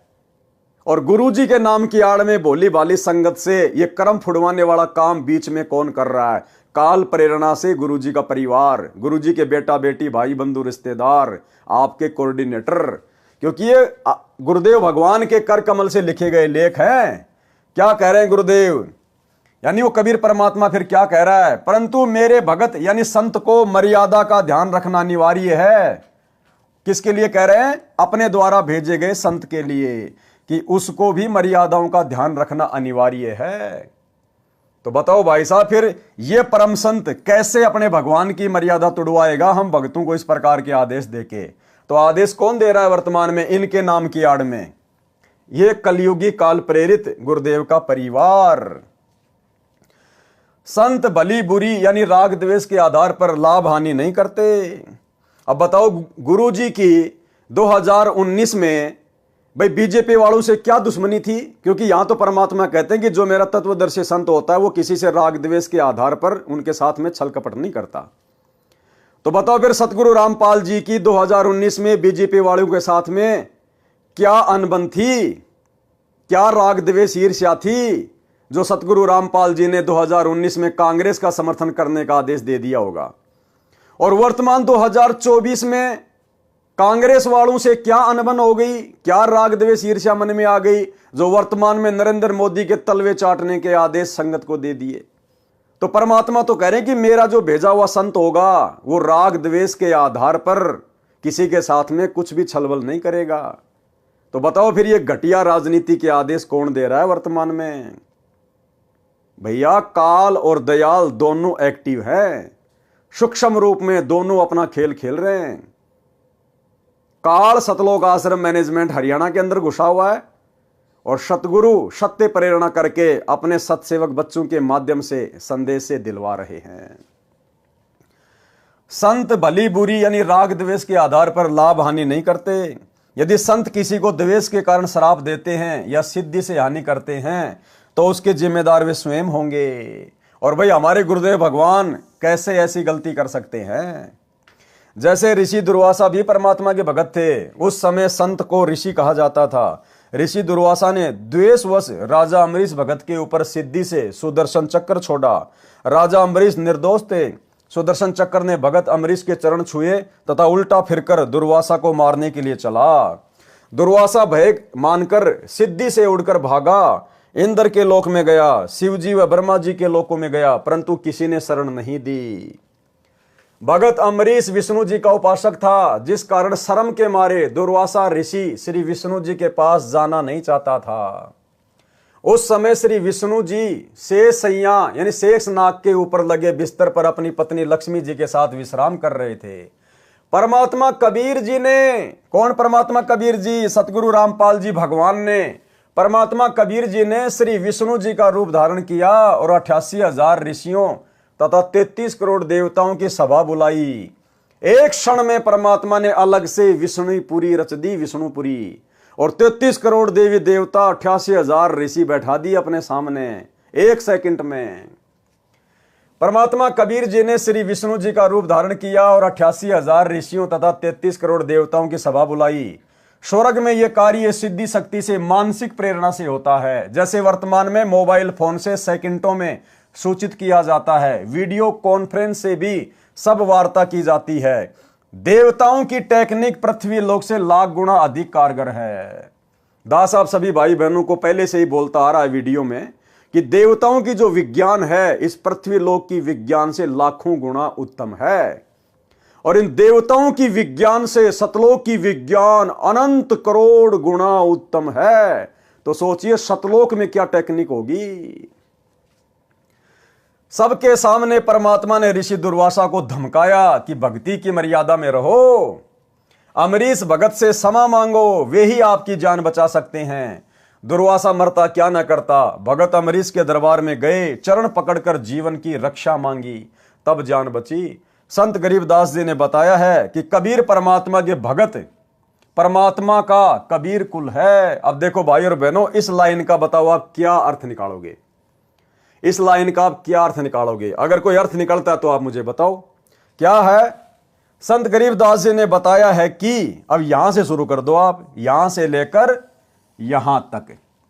और गुरुजी के नाम की आड़ में भोली भाली संगत से ये कर्म फुड़वाने वाला काम बीच में कौन कर रहा है? काल प्रेरणा से गुरुजी का परिवार, गुरुजी के बेटा बेटी, भाई बंधु रिश्तेदार, आपके कोऑर्डिनेटर। क्योंकि ये गुरुदेव भगवान के कर कमल से लिखे गए लेख हैं। क्या कह रहे हैं गुरुदेव? यानी वो कबीर परमात्मा फिर क्या कह रहा है? परंतु मेरे भगत यानी संत को मर्यादा का ध्यान रखना अनिवार्य है। किसके लिए कह रहे हैं? अपने द्वारा भेजे गए संत के लिए, कि उसको भी मर्यादाओं का ध्यान रखना अनिवार्य है। तो बताओ भाई साहब, फिर ये परम संत कैसे अपने भगवान की मर्यादा तोड़वाएगा हम भक्तों को इस प्रकार के आदेश देके? तो आदेश कौन दे रहा है वर्तमान में इनके नाम की आड़ में? ये कलयुगी काल प्रेरित गुरुदेव का परिवार। संत भली बुरी यानी राग द्वेष के आधार पर लाभ हानि नहीं करते। अब बताओ गुरुजी की 2019 में भाई बीजेपी वालों से क्या दुश्मनी थी? क्योंकि यहां तो परमात्मा कहते हैं कि जो मेरा तत्वदर्शी संत होता है वो किसी से राग द्वेष के आधार पर उनके साथ में छल कपट नहीं करता। तो बताओ फिर सतगुरु रामपाल जी की 2019 में बीजेपी वालों के साथ में क्या अनबन थी? क्या राग द्वेष ईर्ष्या थी जो सतगुरु रामपाल जी ने 2019 में कांग्रेस का समर्थन करने का आदेश दे दिया होगा? और वर्तमान 2024 में कांग्रेस वालों से क्या अनबन हो गई? क्या राग द्वेष ईर्ष्या मन में आ गई जो वर्तमान में नरेंद्र मोदी के तलवे चाटने के आदेश संगत को दे दिए? तो परमात्मा तो कह रहे हैं कि मेरा जो भेजा हुआ संत होगा वो राग द्वेष के आधार पर किसी के साथ में कुछ भी छलबल नहीं करेगा। तो बताओ फिर ये घटिया राजनीति के आदेश कौन दे रहा है वर्तमान में? भैया काल और दयाल दोनों एक्टिव हैं, सूक्ष्म रूप में दोनों अपना खेल खेल रहे हैं। काल सतलोक आश्रम मैनेजमेंट हरियाणा के अंदर घुसा हुआ है और सतगुरु सत्य प्रेरणा करके अपने सतसेवक बच्चों के माध्यम से संदेश से दिलवा रहे हैं। संत भली बुरी यानी राग द्वेष के आधार पर लाभ हानि नहीं करते। यदि संत किसी को द्वेष के कारण श्राप देते हैं या सिद्धि से हानि करते हैं तो उसके जिम्मेदार वे स्वयं होंगे। और भाई हमारे गुरुदेव भगवान कैसे ऐसी गलती कर सकते हैं? जैसे ऋषि दुर्वासा भी परमात्मा के भगत थे, उस समय संत को ऋषि कहा जाता था। ऋषि दुर्वासा ने द्वेषवश राजा अम्बरीश भगत के ऊपर सिद्धि से सुदर्शन चक्र छोड़ा। राजा अम्बरीश निर्दोष थे। सुदर्शन चक्र ने भगत अम्बरीश के चरण छुए तथा उल्टा फिरकर दुर्वासा को मारने के लिए चला। दुर्वासा भय मानकर सिद्धि से उड़कर भागा, इंद्र के लोक में गया, शिवजी व ब्रह्मा जी के लोकों में गया, परंतु किसी ने शरण नहीं दी। भगत अम्बरीश विष्णु जी का उपासक था, जिस कारण शर्म के मारे दुर्वासा ऋषि श्री विष्णु जी के पास जाना नहीं चाहता था। उस समय श्री विष्णु जी शेष सैया यानी शेष नाग के ऊपर लगे बिस्तर पर अपनी पत्नी लक्ष्मी जी के साथ विश्राम कर रहे थे। परमात्मा कबीर जी ने, कौन परमात्मा कबीर जी? सतगुरु रामपाल जी भगवान ने, परमात्मा कबीर जी ने श्री विष्णु जी का रूप धारण किया और 88,000 ऋषियों तथा 33 करोड़ देवताओं की सभा बुलाई। एक क्षण में परमात्मा ने अलग से विष्णुपुरी रच दी, विष्णुपुरी, और 33 करोड़ देवी देवता 88,000 ऋषि बैठा दिए अपने सामने एक सेकंड में। परमात्मा कबीर जी ने श्री विष्णु जी का रूप धारण किया और 88,000 ऋषियों तथा 33 करोड़ देवताओं की सभा बुलाई। स्वर्ग में यह कार्य सिद्धि शक्ति से, मानसिक प्रेरणा से होता है। जैसे वर्तमान में मोबाइल फोन से सेकंडों में सूचित किया जाता है, वीडियो कॉन्फ्रेंस से भी सब वार्ता की जाती है। देवताओं की टेक्निक पृथ्वी लोक से लाख गुना अधिक कारगर है। दास साहब सभी भाई बहनों को पहले से ही बोलता आ रहा है वीडियो में कि देवताओं की जो विज्ञान है इस पृथ्वी लोक की विज्ञान से लाखों गुना उत्तम है, और इन देवताओं की विज्ञान से सतलोक की विज्ञान अनंत करोड़ गुना उत्तम है। तो सोचिए सतलोक में क्या टेक्निक होगी। सबके सामने परमात्मा ने ऋषि दुर्वासा को धमकाया कि भक्ति की मर्यादा में रहो, अमरीश भगत से क्षमा मांगो, वे ही आपकी जान बचा सकते हैं। दुर्वासा मरता क्या न करता, भगत अमरीश के दरबार में गए, चरण पकड़कर जीवन की रक्षा मांगी, तब जान बची। संत गरीबदास जी ने बताया है कि कबीर परमात्मा के भगत परमात्मा का कबीर कुल है। अब देखो भाई और बहनों, इस लाइन का बताओ आप क्या अर्थ निकालोगे, इस लाइन का आप क्या अर्थ निकालोगे? अगर कोई अर्थ निकलता है तो आप मुझे बताओ क्या है। संत गरीबदास जी ने बताया है कि, अब यहां से शुरू कर दो आप, यहां से लेकर यहां तक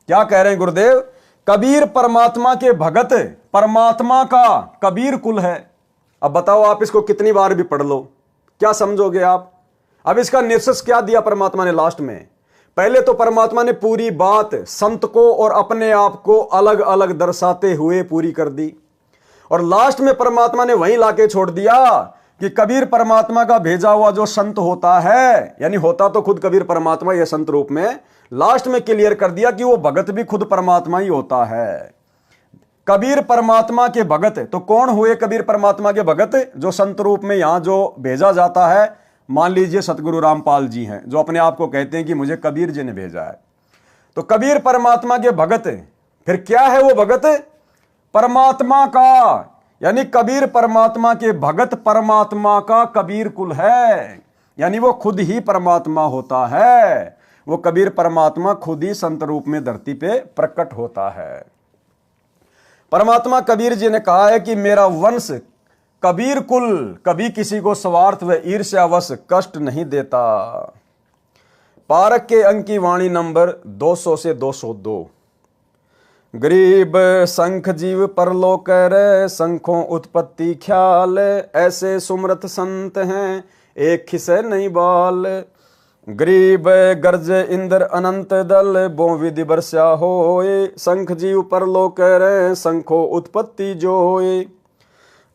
क्या कह रहे हैं गुरुदेव? कबीर परमात्मा के भगत परमात्मा का कबीर कुल है। अब बताओ आप इसको कितनी बार भी पढ़ लो, क्या समझोगे आप? अब इसका निष्कर्ष क्या दिया परमात्मा ने लास्ट में? पहले तो परमात्मा ने पूरी बात संत को और अपने आप को अलग अलग दर्शाते हुए पूरी कर दी, और लास्ट में परमात्मा ने वहीं लाके छोड़ दिया कि कबीर परमात्मा का भेजा हुआ जो संत होता है, यानी होता तो खुद कबीर परमात्मा ये संत रूप में, लास्ट में क्लियर कर दिया कि वो भगत भी खुद परमात्मा ही होता है। कबीर परमात्मा के भगत तो कौन हुए? कबीर परमात्मा के भगत जो संत रूप में यहां जो भेजा जाता है, मान लीजिए सतगुरु रामपाल जी हैं जो अपने आप को कहते हैं कि मुझे कबीर जी ने भेजा है, तो कबीर परमात्मा के भगत फिर क्या है? वो भगत परमात्मा का, यानी कबीर परमात्मा के भगत परमात्मा का कबीर कुल है, यानी वो खुद ही परमात्मा होता है। वो कबीर परमात्मा खुद ही संत रूप में धरती पे प्रकट होता है। परमात्मा कबीर जी ने कहा है कि मेरा वंश कबीर कुल कभी किसी को स्वार्थ व ईर्ष्यावश कष्ट नहीं देता। पारक के अंक की वाणी नंबर 200 से 202। गरीब संख जीव परलोक रे, संखों उत्पत्ति ख्याल, ऐसे सुमरत संत हैं एक खिसे नहीं बाल। गरीब गर्ज इंद्र अनंत दल, बो विधि बरस्या होए, संख जीव परलोक रे, संखों उत्पत्ति जोए।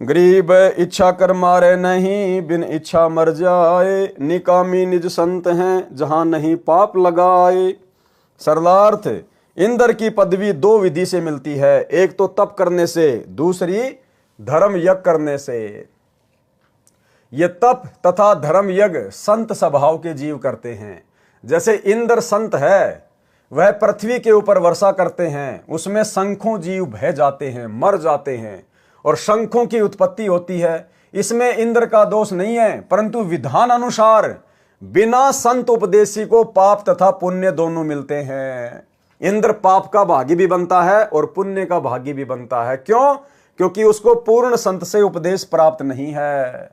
गरीब इच्छा कर मारे नहीं, बिन इच्छा मर जाए, निकामी निज संत हैं जहां नहीं पाप लगाए। सरलार्थ, इंद्र की पदवी दो विधि से मिलती है, एक तो तप करने से, दूसरी धर्म यज्ञ करने से। ये तप तथा धर्म यज्ञ संत स्वभाव के जीव करते हैं। जैसे इंद्र संत है, वह पृथ्वी के ऊपर वर्षा करते हैं, उसमें शंखों जीव बह जाते हैं, मर जाते हैं, और शंखों की उत्पत्ति होती है। इसमें इंद्र का दोष नहीं है, परंतु विधान अनुसार बिना संत उपदेशी को पाप तथा पुण्य दोनों मिलते हैं। इंद्र पाप का भागी भी बनता है और पुण्य का भागी भी बनता है। क्यों? क्योंकि उसको पूर्ण संत से उपदेश प्राप्त नहीं है,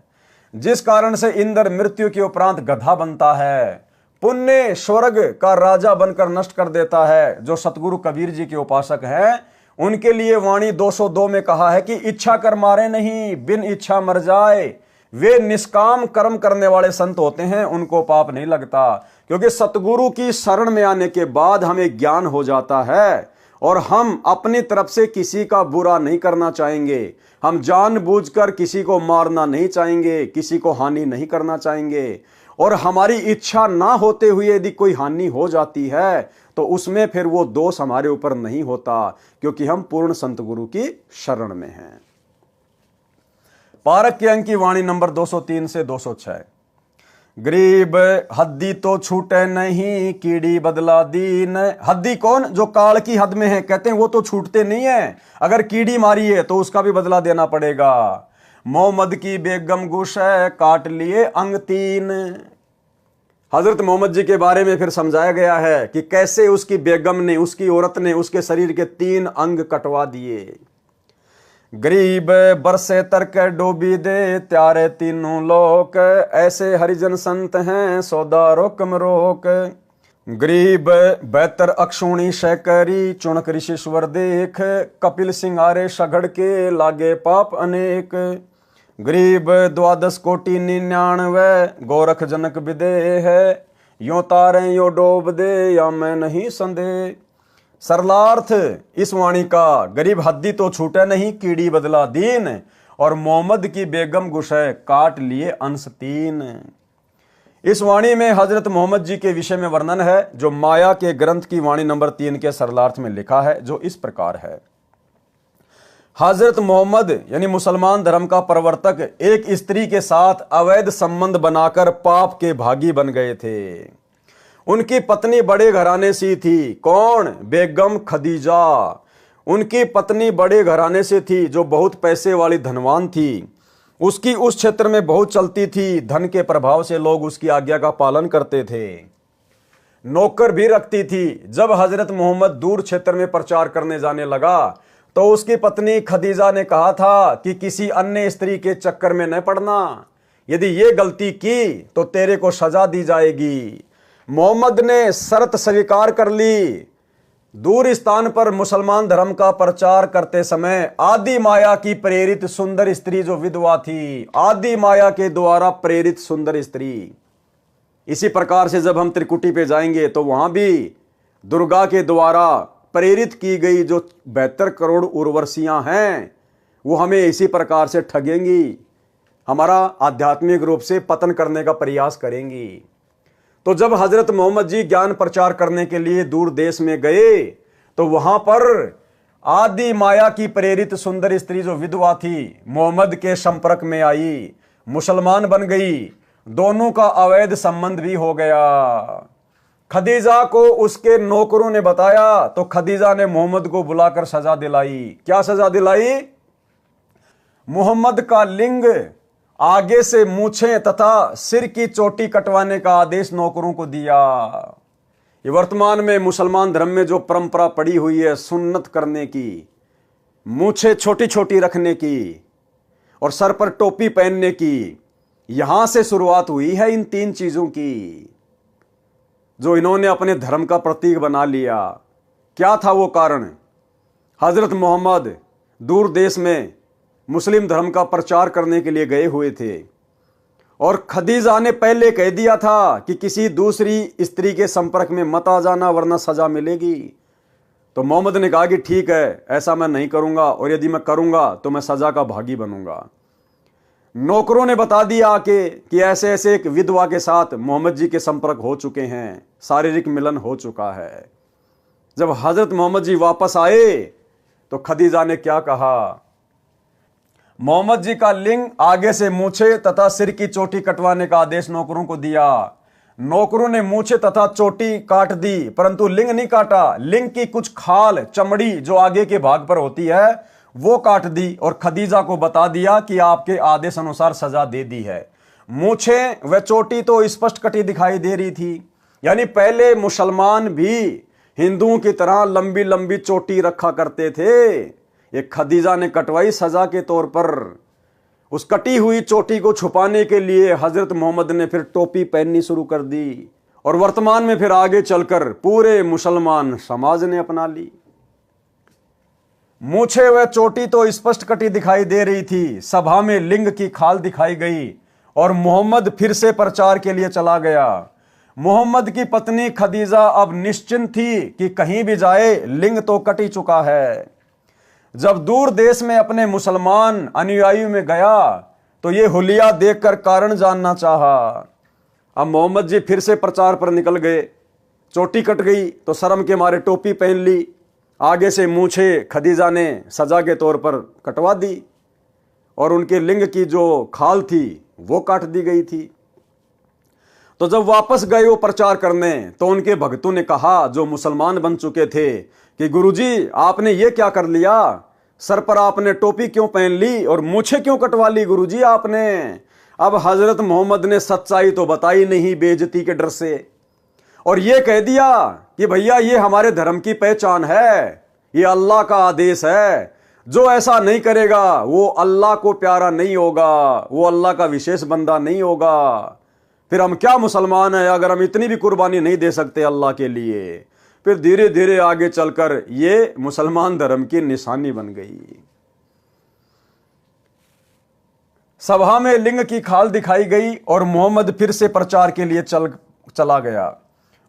जिस कारण से इंद्र मृत्यु के उपरांत गधा बनता है। पुण्य स्वर्ग का राजा बनकर नष्ट कर देता है। जो सतगुरु कबीर जी के उपासक हैं, उनके लिए वाणी 202 में कहा है कि इच्छा कर मारे नहीं, बिन इच्छा मर जाए। वे निष्काम कर्म करने वाले संत होते हैं, उनको पाप नहीं लगता, क्योंकि सतगुरु की शरण में आने के बाद हमें ज्ञान हो जाता है और हम अपनी तरफ से किसी का बुरा नहीं करना चाहेंगे। हम जानबूझकर किसी को मारना नहीं चाहेंगे, किसी को हानि नहीं करना चाहेंगे, और हमारी इच्छा ना होते हुए यदि कोई हानि हो जाती है तो उसमें फिर वो दोष हमारे ऊपर नहीं होता, क्योंकि हम पूर्ण संत गुरु की शरण में हैं। पारक के अंक की वाणी नंबर 203 से 206। गरीब हद्दी तो छूटे नहीं, कीड़ी बदला दीन। हद्दी कौन? जो काल की हद में है, कहते हैं वो तो छूटते नहीं है, अगर कीड़ी मारी है तो उसका भी बदला देना पड़ेगा। मोहम्मद की बेगम गुश है, काट लिए अंग तीन। हजरत मोहम्मद जी के बारे में फिर समझाया गया है कि कैसे उसकी बेगम ने, उसकी औरत ने उसके शरीर के 3 अंग कटवा दिए। गरीब बरसे तरक डोबी दे, त्यारे तीनों लोक, ऐसे हरिजन संत हैं सौदा रोकम रोक। गरीब बेहतर अक्षुणी शैकरी चुणक ऋषिश्वर देख, कपिल सिंगारे सघड़ के लागे पाप अनेक। गरीब 12 कोटि 99 गोरख जनक विदेह, यो तारे यो डोब दे या मैं नहीं संदेह। सरलार्थ इस वाणी का, गरीब हद्दी तो छूटे नहीं कीड़ी बदला दीन, और मोहम्मद की बेगम गुशे काट लिए अंश 3। इस वाणी में हजरत मोहम्मद जी के विषय में वर्णन है जो माया के ग्रंथ की वाणी नंबर 3 के सरलार्थ में लिखा है, जो इस प्रकार है। हजरत मोहम्मद यानी मुसलमान धर्म का प्रवर्तक एक स्त्री के साथ अवैध संबंध बनाकर पाप के भागी बन गए थे। उनकी पत्नी बड़े घराने से थी। कौन? बेगम खदीजा। उनकी पत्नी बड़े घराने से थी जो बहुत पैसे वाली धनवान थी। उसकी उस क्षेत्र में बहुत चलती थी। धन के प्रभाव से लोग उसकी आज्ञा का पालन करते थे। नौकर भी रखती थी। जब हजरत मोहम्मद दूर क्षेत्र में प्रचार करने जाने लगा तो उसकी पत्नी खदीजा ने कहा था कि किसी अन्य स्त्री के चक्कर में न पड़ना। यदि ये गलती की तो तेरे को सजा दी जाएगी। मोहम्मद ने शर्त स्वीकार कर ली। दूर स्थान पर मुसलमान धर्म का प्रचार करते समय आदि माया की प्रेरित सुंदर स्त्री जो विधवा थी, आदि माया के द्वारा प्रेरित सुंदर स्त्री। इसी प्रकार से जब हम त्रिकुटी पे जाएंगे तो वहां भी दुर्गा के द्वारा प्रेरित की गई जो 72 करोड़ उर्वशियां हैं वो हमें इसी प्रकार से ठगेंगी, हमारा आध्यात्मिक रूप से पतन करने का प्रयास करेंगी। तो जब हजरत मोहम्मद जी ज्ञान प्रचार करने के लिए दूर देश में गए तो वहां पर आदि माया की प्रेरित सुंदर स्त्री जो विधवा थी मोहम्मद के संपर्क में आई, मुसलमान बन गई। दोनों का अवैध संबंध भी हो गया। खदीजा को उसके नौकरों ने बताया तो खदीजा ने मोहम्मद को बुलाकर सजा दिलाई। क्या सजा दिलाई? मोहम्मद का लिंग, आगे से मूछें तथा सिर की चोटी कटवाने का आदेश नौकरों को दिया। ये वर्तमान में मुसलमान धर्म में जो परंपरा पड़ी हुई है सुन्नत करने की, मूछें छोटी छोटी रखने की और सर पर टोपी पहनने की, यहां से शुरुआत हुई है इन 3 चीजों की जो इन्होंने अपने धर्म का प्रतीक बना लिया। क्या था वो कारण? हजरत मोहम्मद दूर देश में मुस्लिम धर्म का प्रचार करने के लिए गए हुए थे और खदीजा ने पहले कह दिया था कि किसी दूसरी स्त्री के संपर्क में मत आ जाना वरना सजा मिलेगी। तो मोहम्मद ने कहा कि ठीक है, ऐसा मैं नहीं करूंगा और यदि मैं करूंगा तो मैं सजा का भागी बनूंगा। नौकरों ने बता दिया कि ऐसे ऐसे एक विधवा के साथ मोहम्मद जी के संपर्क हो चुके हैं, शारीरिक मिलन हो चुका है। जब हजरत मोहम्मद जी वापस आए तो खदीजा ने क्या कहा? मोहम्मद जी का लिंग, आगे से मूछे तथा सिर की चोटी कटवाने का आदेश नौकरों को दिया। नौकरों ने मूछे तथा चोटी काट दी परंतु लिंग नहीं काटा। लिंग की कुछ खाल, चमड़ी जो आगे के भाग पर होती है वो काट दी और खदीजा को बता दिया कि आपके आदेश अनुसार सजा दे दी है। मूछे व चोटी तो स्पष्ट कटी दिखाई दे रही थी, यानी पहले मुसलमान भी हिंदुओं की तरह लंबी लंबी चोटी रखा करते थे। एक खदीजा ने कटवाई सजा के तौर पर। उस कटी हुई चोटी को छुपाने के लिए हजरत मोहम्मद ने फिर टोपी पहननी शुरू कर दी और वर्तमान में फिर आगे चलकर पूरे मुसलमान समाज ने अपना ली। मूछे व चोटी तो स्पष्ट कटी दिखाई दे रही थी, सभा में लिंग की खाल दिखाई गई और मोहम्मद फिर से प्रचार के लिए चला गया। मोहम्मद की पत्नी खदीजा अब निश्चिंत थी कि कहीं भी जाए लिंग तो कट ही चुका है। जब दूर देश में अपने मुसलमान अनुयायियों में गया तो ये हुलिया देखकर कारण जानना चाहा। अब मोहम्मद जी फिर से प्रचार पर निकल गए। चोटी कट गई तो शर्म के मारे टोपी पहन ली, आगे से मूछे खदीजा ने सजा के तौर पर कटवा दी और उनके लिंग की जो खाल थी वो काट दी गई थी। तो जब वापस गए वो प्रचार करने तो उनके भक्तों ने कहा, जो मुसलमान बन चुके थे, कि गुरुजी आपने ये क्या कर लिया? सर पर आपने टोपी क्यों पहन ली और मूछें क्यों कटवा ली गुरुजी आपने? अब हजरत मोहम्मद ने सच्चाई तो बताई नहीं बेइज्जती के डर से, और ये कह दिया कि भैया ये हमारे धर्म की पहचान है, ये अल्लाह का आदेश है, जो ऐसा नहीं करेगा वो अल्लाह को प्यारा नहीं होगा, वो अल्लाह का विशेष बंदा नहीं होगा। फिर हम क्या मुसलमान हैं अगर हम इतनी भी कुर्बानी नहीं दे सकते अल्लाह के लिए। फिर धीरे धीरे आगे चलकर ये मुसलमान धर्म की निशानी बन गई। सभा में लिंग की खाल दिखाई गई और मोहम्मद फिर से प्रचार के लिए चला गया।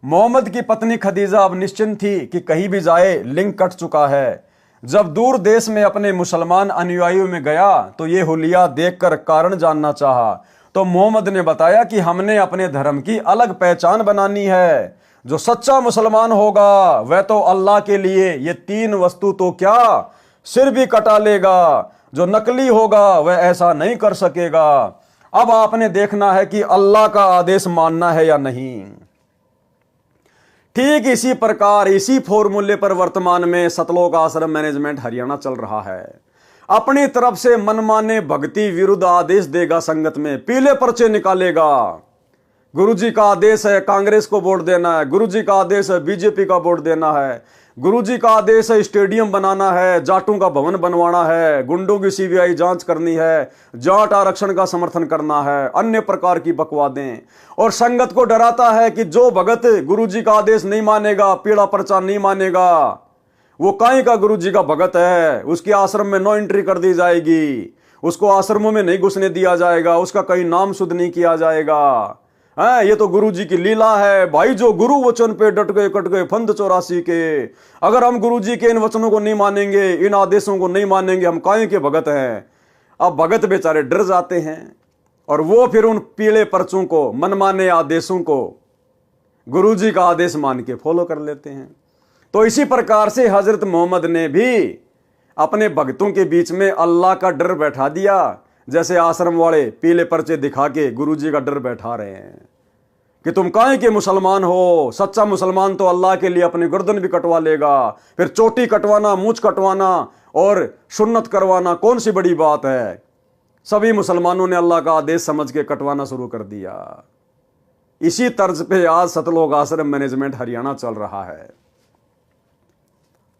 मोहम्मद की पत्नी खदीजा अब निश्चिंत थी कि कहीं भी जाए लिंग कट चुका है। जब दूर देश में अपने मुसलमान अनुयायियों में गया तो ये हुलिया देखकर कारण जानना चाहा, तो मोहम्मद ने बताया कि हमने अपने धर्म की अलग पहचान बनानी है। जो सच्चा मुसलमान होगा वह तो अल्लाह के लिए ये 3 वस्तु तो क्या सिर भी कटा लेगा, जो नकली होगा वह ऐसा नहीं कर सकेगा। अब आपने देखना है कि अल्लाह का आदेश मानना है या नहीं। ठीक इसी प्रकार इसी फॉर्मूले पर वर्तमान में सतलोक आश्रम मैनेजमेंट हरियाणा चल रहा है। अपनी तरफ से मनमाने भक्ति विरुद्ध आदेश देगा, संगत में पीले पर्चे निकालेगा। गुरुजी का आदेश है कांग्रेस को वोट देना है, गुरुजी का आदेश है बीजेपी का वोट देना है, गुरुजी का आदेश है स्टेडियम बनाना है, जाटों का भवन बनवाना है, गुंडों की सीबीआई जांच करनी है, जाट आरक्षण का समर्थन करना है, अन्य प्रकार की बकवादें। और संगत को डराता है कि जो भगत गुरुजी का आदेश नहीं मानेगा, पीला पर्चा नहीं मानेगा, वो काई का गुरुजी का भगत है, उसके आश्रम में नो एंट्री कर दी जाएगी, उसको आश्रमों में नहीं घुसने दिया जाएगा, उसका कहीं नाम शुद्ध नहीं किया जाएगा। ये तो गुरुजी की लीला है भाई। जो गुरु वचन पे डट गए कट गए फंद 84 के। अगर हम गुरुजी के इन वचनों को नहीं मानेंगे, इन आदेशों को नहीं मानेंगे, हम काहे के भगत हैं। अब भगत बेचारे डर जाते हैं और वो फिर उन पीले पर्चों को, मनमाने आदेशों को गुरुजी का आदेश मान के फॉलो कर लेते हैं। तो इसी प्रकार से हजरत मोहम्मद ने भी अपने भक्तों के बीच में अल्लाह का डर बैठा दिया, जैसे आश्रम वाले पीले पर्चे दिखा के गुरुजी का डर बैठा रहे हैं कि तुम काहे के मुसलमान हो। सच्चा मुसलमान तो अल्लाह के लिए अपनी गर्दन भी कटवा लेगा। फिर चोटी कटवाना, मूंछ कटवाना और सुन्नत करवाना कौन सी बड़ी बात है। सभी मुसलमानों ने अल्लाह का आदेश समझ के कटवाना शुरू कर दिया। इसी तर्ज पे आज सतलोक आश्रम मैनेजमेंट हरियाणा चल रहा है।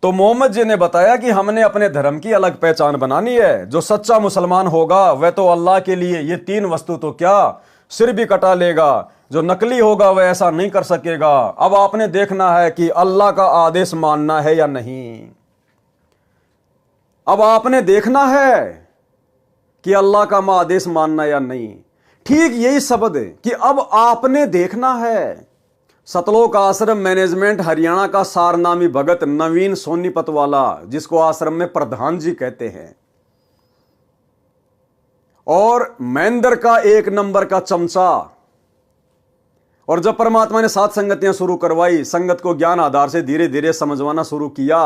तो मोहम्मद जी ने बताया कि हमने अपने धर्म की अलग पहचान बनानी है। जो सच्चा मुसलमान होगा वह तो अल्लाह के लिए ये 3 वस्तु तो क्या सिर भी कटा लेगा, जो नकली होगा वह ऐसा नहीं कर सकेगा। अब आपने देखना है कि अल्लाह का आदेश मानना है या नहीं। अब आपने देखना है कि अल्लाह का आदेश मानना या नहीं। ठीक यही शब्द है कि अब आपने देखना है। सतलोक आश्रम मैनेजमेंट हरियाणा का सारनामी भगत नवीन सोनीपत वाला, जिसको आश्रम में प्रधान जी कहते हैं, और महेंद्र का 1 नंबर का चमचा। और जब परमात्मा ने 7 संगतियां शुरू करवाई, संगत को ज्ञान आधार से धीरे धीरे समझवाना शुरू किया,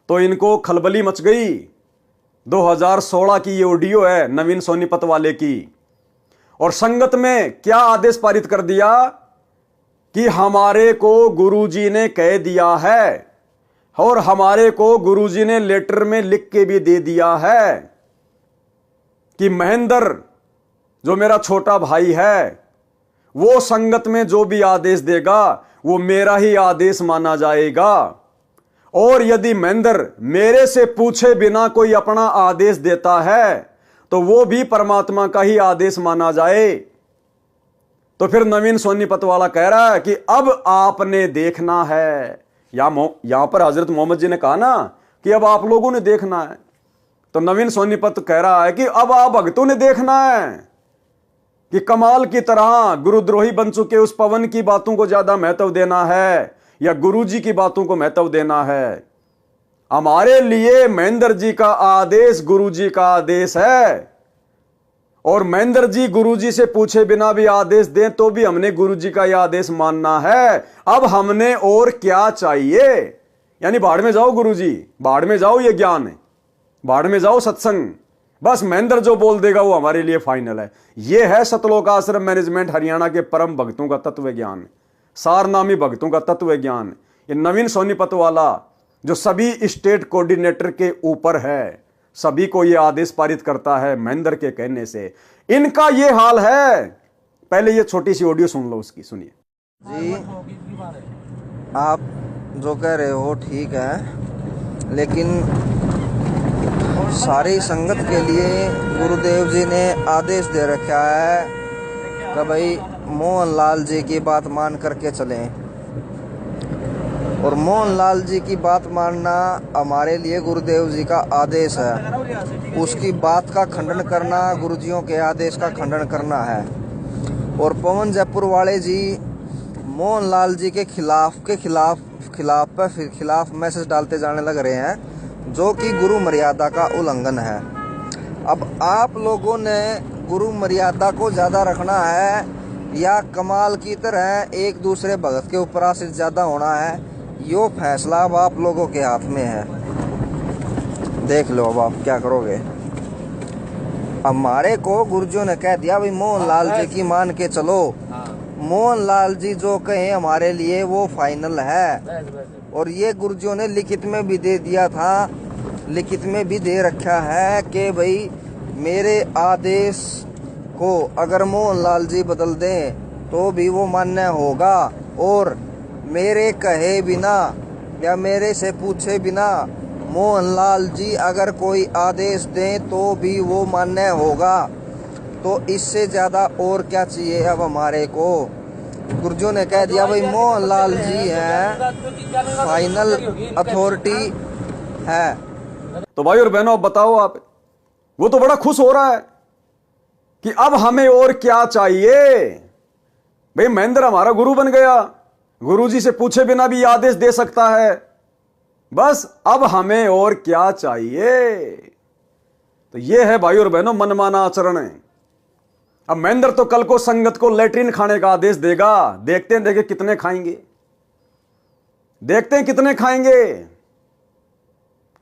तो इनको खलबली मच गई। 2016 की ये ऑडियो है नवीन सोनीपत वाले की। और संगत में क्या आदेश पारित कर दिया कि हमारे को गुरुजी ने कह दिया है और हमारे को गुरुजी ने लेटर में लिख के भी दे दिया है कि महेंद्र जो मेरा छोटा भाई है वो संगत में जो भी आदेश देगा वो मेरा ही आदेश माना जाएगा। और यदि महेंद्र मेरे से पूछे बिना कोई अपना आदेश देता है तो वो भी परमात्मा का ही आदेश माना जाए। तो फिर नवीन सोनीपत वाला कह रहा है कि अब आपने देखना है। यहां पर हजरत मोहम्मद जी ने कहा ना कि अब आप लोगों ने देखना है, तो नवीन सोनीपत कह रहा है कि अब आप भक्तों ने देखना है कि कमाल की तरह गुरुद्रोही बन चुके उस पवन की बातों को ज्यादा महत्व देना है या गुरुजी की बातों को महत्व देना है। हमारे लिए महेंद्र जी का आदेश गुरुजी का आदेश है, और महेंद्र जी गुरुजी से पूछे बिना भी आदेश दें तो भी हमने गुरुजी का यह आदेश मानना है। अब हमने और क्या चाहिए। यानी बाढ़ में जाओ गुरुजी, बाढ़ में जाओ ये ज्ञान है, बाढ़ में जाओ सत्संग, बस महेंद्र जो बोल देगा वो हमारे लिए फाइनल है। यह है सतलोक आश्रम मैनेजमेंट हरियाणा के परम भक्तों का तत्व ज्ञान, सारनामी भक्तों का तत्व ज्ञान। ये नवीन सोनीपत वाला जो सभी स्टेट कोऑर्डिनेटर के ऊपर है, सभी को यह आदेश पारित करता है महेंद्र के कहने से, इनका यह हाल है। पहले ये छोटी सी ऑडियो सुन लो उसकी, सुनिए जी। आप जो कह रहे हो ठीक है, लेकिन सारी संगत के लिए गुरुदेव जी ने आदेश दे रखा है कि भाई मोहनलाल जी की बात मान करके चलें, और मोहनलाल जी की बात मानना हमारे लिए गुरुदेव जी का आदेश है। उसकी बात का खंडन करना गुरुजियों के आदेश का खंडन करना है। और पवन जयपुर वाले जी मोहनलाल जी के खिलाफ मैसेज डालते जाने लग रहे हैं, जो कि गुरु मर्यादा का उल्लंघन है। अब आप लोगों ने गुरु मर्यादा को ज़्यादा रखना है या कमाल की तरह एक दूसरे भगत के ऊपर आश्रित ज़्यादा होना है, यो फैसला अब आप लोगों के हाथ में है। देख लो अब आप क्या करोगे। हमारे को गुरुजियों ने कह दिया भाई मोहनलाल जी की मान के चलो, मोहनलाल जी जो कहें हमारे लिए वो फाइनल है। और ये गुरुजियों ने लिखित में भी दे दिया था, लिखित में भी दे रखा है कि भाई मेरे आदेश को अगर मोहनलाल जी बदल दें तो भी वो मान्य होगा, और मेरे कहे बिना या मेरे से पूछे बिना मोहनलाल जी अगर कोई आदेश दें तो भी वो मान्य होगा। तो इससे ज़्यादा और क्या चाहिए अब हमारे को। गुरुजियों ने कह दिया भाई मोहनलाल जी हैं, फाइनल अथॉरिटी है। तो भाई और बहनों, अब बताओ आप, वो तो बड़ा खुश हो रहा है कि अब हमें और क्या चाहिए। भाई महेंद्र हमारा गुरु बन गया, गुरुजी से पूछे बिना भी आदेश दे सकता है, बस अब हमें और क्या चाहिए। तो यह है भाई और बहनों मनमाना आचरण है। अब महेंद्र तो कल को संगत को लैट्रिन खाने का आदेश देगा, देखते हैं देखे कितने खाएंगे, देखते हैं कितने खाएंगे।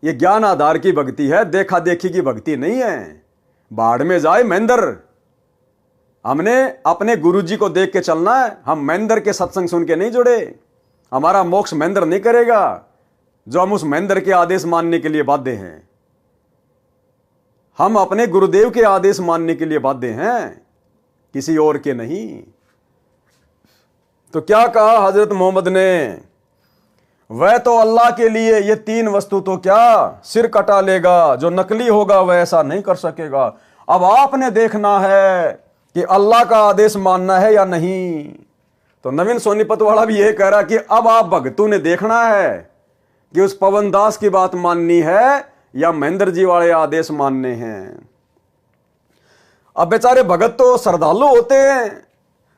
ये ज्ञान आधार की भक्ति है, देखा देखी की भक्ति नहीं है। बाढ़ में जाए महेंद्र, हमने अपने गुरुजी को देख के चलना है। हम महेंद्र के सत्संग सुन के नहीं जुड़े, हमारा मोक्ष महेंद्र नहीं करेगा जो हम उस महेंद्र के आदेश मानने के लिए बाध्य हैं। हम अपने गुरुदेव के आदेश मानने के लिए बाध्य हैं, किसी और के नहीं। तो क्या कहा हजरत मोहम्मद ने, वह तो अल्लाह के लिए ये तीन वस्तु तो क्या सिर कटा लेगा, जो नकली होगा वह ऐसा नहीं कर सकेगा। अब आपने देखना है कि अल्लाह का आदेश मानना है या नहीं। तो नवीन सोनीपत वाला भी यह कह रहा कि अब आप भगतू ने देखना है कि उस पवन दास की बात माननी है या महेंद्र जी वाले आदेश मानने हैं। अब बेचारे भगत तो श्रद्धालु होते हैं,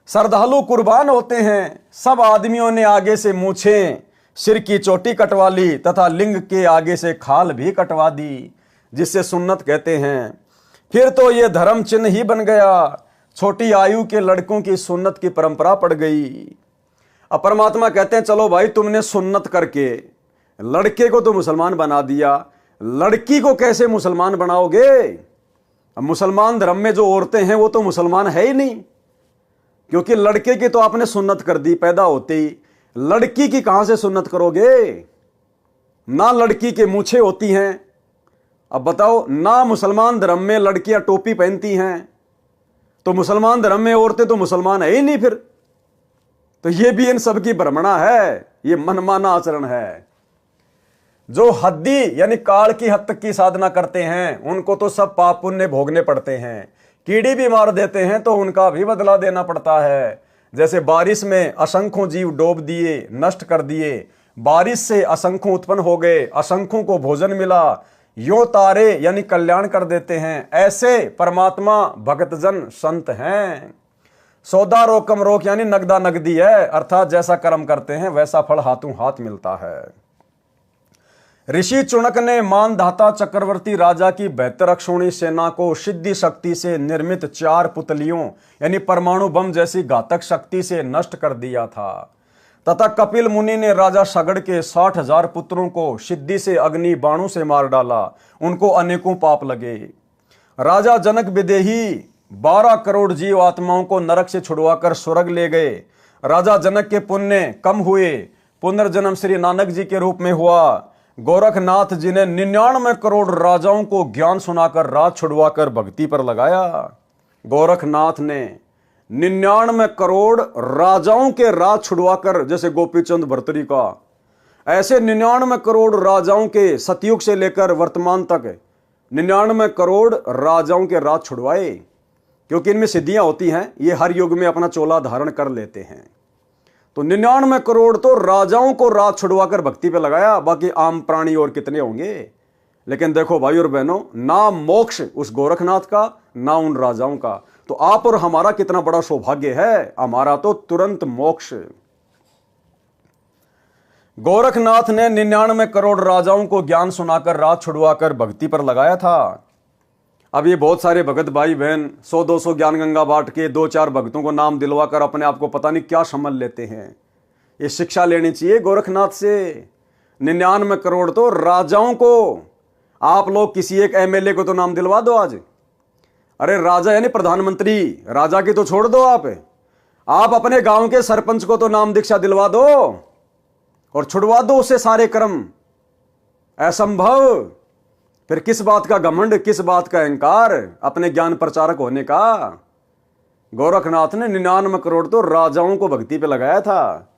श्रद्धालु कुर्बान होते हैं। सब आदमियों ने आगे से मूछें, सिर की चोटी कटवा ली तथा लिंग के आगे से खाल भी कटवा दी, जिससे सुन्नत कहते हैं। फिर तो ये धर्म चिन्ह ही बन गया, छोटी आयु के लड़कों की सुन्नत की परंपरा पड़ गई। अब परमात्मा कहते हैं चलो भाई तुमने सुन्नत करके लड़के को तो मुसलमान बना दिया, लड़की को कैसे मुसलमान बनाओगे। अब मुसलमान धर्म में जो औरतें हैं वो तो मुसलमान है ही नहीं, क्योंकि लड़के की तो आपने सुन्नत कर दी पैदा होते ही, लड़की की कहां से सुन्नत करोगे। ना लड़की के मूछें होती हैं। अब बताओ, ना मुसलमान धर्म में लड़कियां टोपी पहनती हैं, तो मुसलमान धर्म में औरतें तो मुसलमान है ही नहीं फिर। तो ये भी इन सब की भ्रमणा है, ये मनमाना आचरण है। जो हद्दी यानी काल की हद तक की साधना करते हैं उनको तो सब पाप पुण्य भोगने पड़ते हैं। कीड़ी भी मार देते हैं तो उनका भी बदला देना पड़ता है। जैसे बारिश में असंख्यों जीव डूब दिए, नष्ट कर दिए, बारिश से असंख्यों उत्पन्न हो गए, असंख्यों को भोजन मिला, यो तारे यानी कल्याण कर देते हैं। ऐसे परमात्मा भक्तजन संत हैं। सौदा रोकम रोक यानी नगदा नगदी है, अर्थात जैसा कर्म करते हैं वैसा फल हाथों हाथ मिलता है। ऋषि चुनक ने मानधाता चक्रवर्ती राजा की बेहतर अक्षौणी सेना को सिद्धि शक्ति से निर्मित 4 पुतलियों यानी परमाणु बम जैसी घातक शक्ति से नष्ट कर दिया था, तथा कपिल मुनि ने राजा सगड़ के 60,000 पुत्रों को सिद्धि से अग्नि बाणों से मार डाला। उनको अनेकों पाप लगे। राजा जनक विदेही 12 करोड़ जीव आत्माओं को नरक से छुड़वाकर स्वर्ग ले गए। राजा जनक के पुण्य कम हुए, पुनर्जन्म श्री नानक जी के रूप में हुआ। गोरखनाथ जी ने 99 करोड़ राजाओं को ज्ञान सुनाकर राज छुड़वाकर भक्ति पर लगाया। गोरखनाथ ने 99 करोड़ राजाओं के राज छुड़वाकर, जैसे गोपीचंद भर्तरी का, ऐसे 99 करोड़ राजाओं के सतयुग से लेकर वर्तमान तक 99 करोड़ राजाओं के राज छुड़वाए। क्योंकि इनमें सिद्धियां होती हैं, ये हर युग में अपना चोला धारण कर लेते हैं। तो 99 करोड़ तो राजाओं को राज छुड़वाकर भक्ति पे लगाया, बाकी आम प्राणी और कितने होंगे। लेकिन देखो भाई और बहनों, ना मोक्ष उस गोरखनाथ का, ना उन राजाओं का। तो आप और हमारा कितना बड़ा सौभाग्य है, हमारा तो तुरंत मोक्ष। गोरखनाथ ने 99 करोड़ राजाओं को ज्ञान सुनाकर राज छुड़वाकर भक्ति पर लगाया था। अब ये बहुत सारे भगत भाई बहन 100-200 ज्ञान गंगा बांट के 2-4 भक्तों को नाम दिलवाकर अपने आप को पता नहीं क्या समझ लेते हैं। ये शिक्षा लेनी चाहिए गोरखनाथ से। 99 करोड़ तो राजाओं को, आप लोग किसी एक एमएलए को तो नाम दिलवा दो आज। अरे राजा यानी प्रधानमंत्री, राजा की तो छोड़ दो आप अपने गांव के सरपंच को तो नाम दीक्षा दिलवा दो और छुड़वा दो उससे सारे कर्म। असंभव। फिर किस बात का घमंड, किस बात का अहंकार अपने ज्ञान प्रचारक होने का। गोरखनाथ ने 99 करोड़ तो राजाओं को भक्ति पे लगाया था,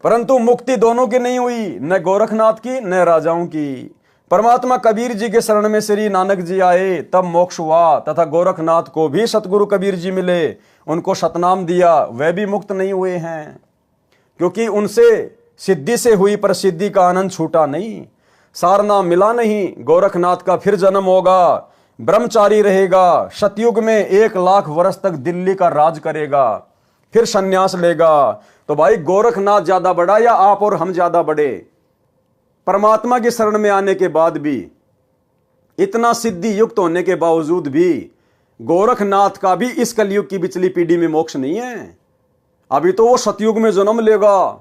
परंतु मुक्ति दोनों की नहीं हुई, न गोरखनाथ की न राजाओं की। परमात्मा कबीर जी के शरण में श्री नानक जी आए, तब मोक्ष हुआ, तथा गोरखनाथ को भी सतगुरु कबीर जी मिले, उनको सतनाम दिया, वह भी मुक्त नहीं हुए हैं, क्योंकि उनसे सिद्धि से हुई पर सिद्धि का आनंद छूटा नहीं। सारनाम मिला नहीं, गोरखनाथ का फिर जन्म होगा, ब्रह्मचारी रहेगा, सतयुग में 1 लाख वर्ष तक दिल्ली का राज करेगा, फिर सन्यास लेगा। तो भाई गोरखनाथ ज्यादा बड़ा या आप और हम ज्यादा बड़े? परमात्मा की शरण में आने के बाद भी, इतना सिद्धि युक्त होने के बावजूद भी गोरखनाथ का भी इस कलयुग की पिछली पीढ़ी में मोक्ष नहीं है। अभी तो वो सतयुग में जन्म लेगा,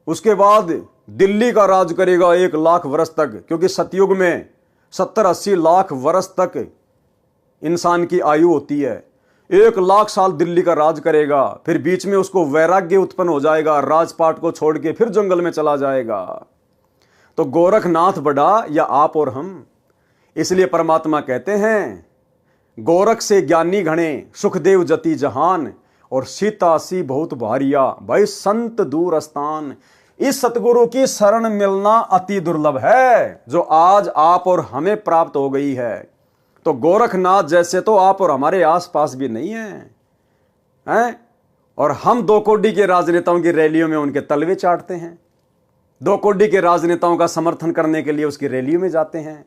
उसके बाद दिल्ली का राज करेगा 1 लाख वर्ष तक, क्योंकि सतयुग में 70-80 लाख वर्ष तक इंसान की आयु होती है। 1 लाख साल दिल्ली का राज करेगा, फिर बीच में उसको वैराग्य उत्पन्न हो जाएगा, राजपाट को छोड़ के फिर जंगल में चला जाएगा। तो गोरखनाथ बड़ा या आप और हम? इसलिए परमात्मा कहते हैं, गोरख से ज्ञानी घणे, सुखदेव जति जहान, और सीतासी बहुत भारिया, भाई संत दूर स्थान। इस सतगुरु की शरण मिलना अति दुर्लभ है, जो आज आप और हमें प्राप्त हो गई है। तो गोरखनाथ जैसे तो आप और हमारे आसपास भी नहीं हैं? और हम 2 कोड़ी के राजनेताओं की रैलियों में उनके तलवे चाटते हैं, 2 कोड़ी के राजनेताओं का समर्थन करने के लिए उसकी रैलियों में जाते हैं।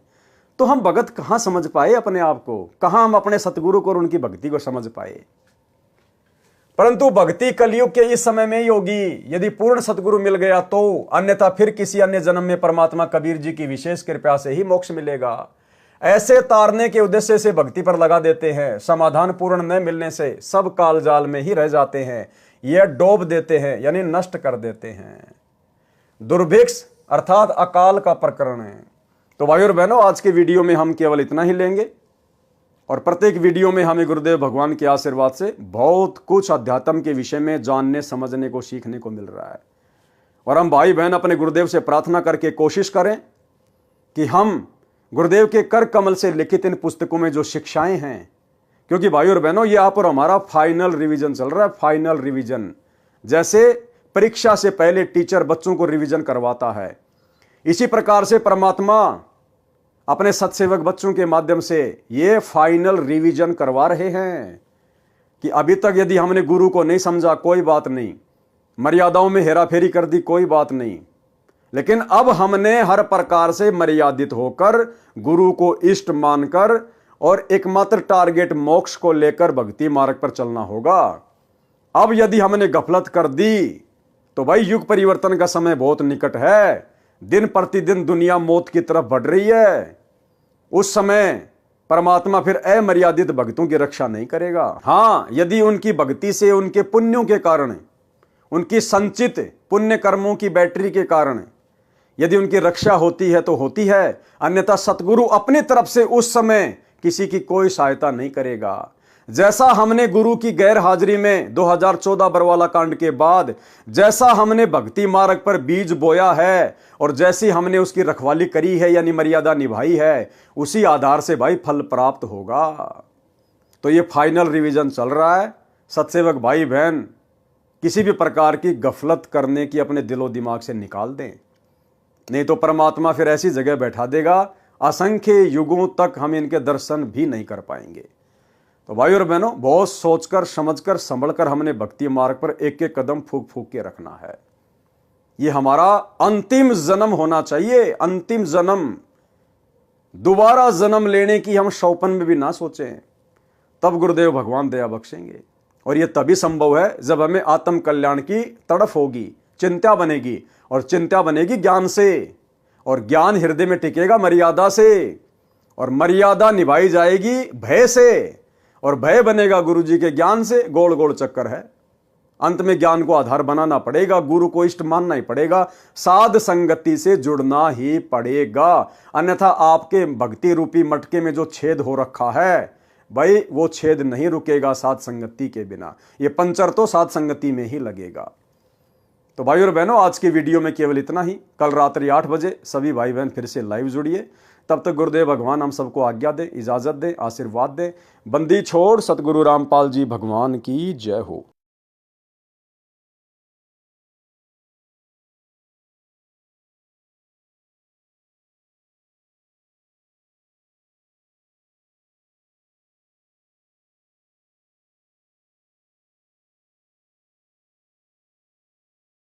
तो हम भगत कहां समझ पाए अपने आप को? कहां हम अपने सतगुरु को और उनकी भक्ति को समझ पाए? परंतु भक्ति कलयुग के इस समय में ही होगी, यदि पूर्ण सतगुरु मिल गया तो, अन्यथा फिर किसी अन्य जन्म में परमात्मा कबीर जी की विशेष कृपा से ही मोक्ष मिलेगा। ऐसे तारने के उद्देश्य से भक्ति पर लगा देते हैं, समाधान पूर्ण न मिलने से सब काल जाल में ही रह जाते हैं, यह डोब देते हैं यानी नष्ट कर देते हैं। दुर्भिक्ष अर्थात अकाल का प्रकरण है। तो भाई और बहनों, आज के वीडियो में हम केवल इतना ही लेंगे, और प्रत्येक वीडियो में हमें गुरुदेव भगवान के आशीर्वाद से बहुत कुछ अध्यात्म के विषय में जानने समझने को सीखने को मिल रहा है। और हम भाई बहन अपने गुरुदेव से प्रार्थना करके कोशिश करें कि हम गुरुदेव के कर कमल से लिखित इन पुस्तकों में जो शिक्षाएं हैं, क्योंकि भाई और बहनों ये आप और हमारा फाइनल रिवीजन चल रहा है, फाइनल रिवीजन। जैसे परीक्षा से पहले टीचर बच्चों को रिवीजन करवाता है, इसी प्रकार से परमात्मा अपने सत्सेवक बच्चों के माध्यम से ये फाइनल रिवीजन करवा रहे हैं कि अभी तक यदि हमने गुरु को नहीं समझा कोई बात नहीं, मर्यादाओं में हेराफेरी कर दी कोई बात नहीं, लेकिन अब हमने हर प्रकार से मर्यादित होकर गुरु को इष्ट मानकर और एकमात्र टारगेट मोक्ष को लेकर भक्ति मार्ग पर चलना होगा। अब यदि हमने गफलत कर दी तो भाई युग परिवर्तन का समय बहुत निकट है, दिन प्रतिदिन दुनिया मौत की तरफ बढ़ रही है। उस समय परमात्मा फिर अमर्यादित भक्तों की रक्षा नहीं करेगा। हाँ, यदि उनकी भक्ति से, उनके पुण्यों के कारण, उनकी संचित पुण्य कर्मों की बैटरी के कारण यदि उनकी रक्षा होती है तो होती है, अन्यथा सतगुरु अपनी तरफ से उस समय किसी की कोई सहायता नहीं करेगा। जैसा हमने गुरु की गैर हाजिरी में 2014 बरवाला कांड के बाद जैसा हमने भक्ति मार्ग पर बीज बोया है और जैसी हमने उसकी रखवाली करी है यानी मर्यादा निभाई है, उसी आधार से भाई फल प्राप्त होगा। तो ये फाइनल रिवीजन चल रहा है। सत्सेवक भाई बहन किसी भी प्रकार की गफलत करने की अपने दिलो दिमाग से निकाल दें, नहीं तो परमात्मा फिर ऐसी जगह बैठा देगा असंख्य युगों तक हम इनके दर्शन भी नहीं कर पाएंगे। तो भाई और बहनों, बहुत सोचकर समझकर संभलकर हमने भक्ति मार्ग पर एक एक कदम फूक फूक के रखना है। ये हमारा अंतिम जन्म होना चाहिए, अंतिम जन्म। दोबारा जन्म लेने की हम शौपन में भी ना सोचें, तब गुरुदेव भगवान दया बख्शेंगे। और यह तभी संभव है जब हमें आत्म कल्याण की तड़फ होगी, चिंता बनेगी, और चिंता बनेगी ज्ञान से, और ज्ञान हृदय में टिकेगा मर्यादा से, और मर्यादा निभाई जाएगी भय से, और भय बनेगा गुरु जी के ज्ञान से। गोल गोल चक्कर है। अंत में ज्ञान को आधार बनाना पड़ेगा, गुरु को इष्ट मानना ही पड़ेगा, साध संगति से जुड़ना ही पड़ेगा। अन्यथा आपके भक्ति रूपी मटके में जो छेद हो रखा है भाई, वो छेद नहीं रुकेगा साध संगति के बिना। ये पंचर तो साध संगति में ही लगेगा। तो भाई और बहनों, आज की वीडियो में केवल इतना ही। कल रात्रि 8 बजे सभी भाई बहन फिर से लाइव जुड़िए। तब तक गुरुदेव भगवान हम सबको आज्ञा दे, इजाजत दे, आशीर्वाद दे। बंदी छोड़ सतगुरु रामपाल जी भगवान की जय हो।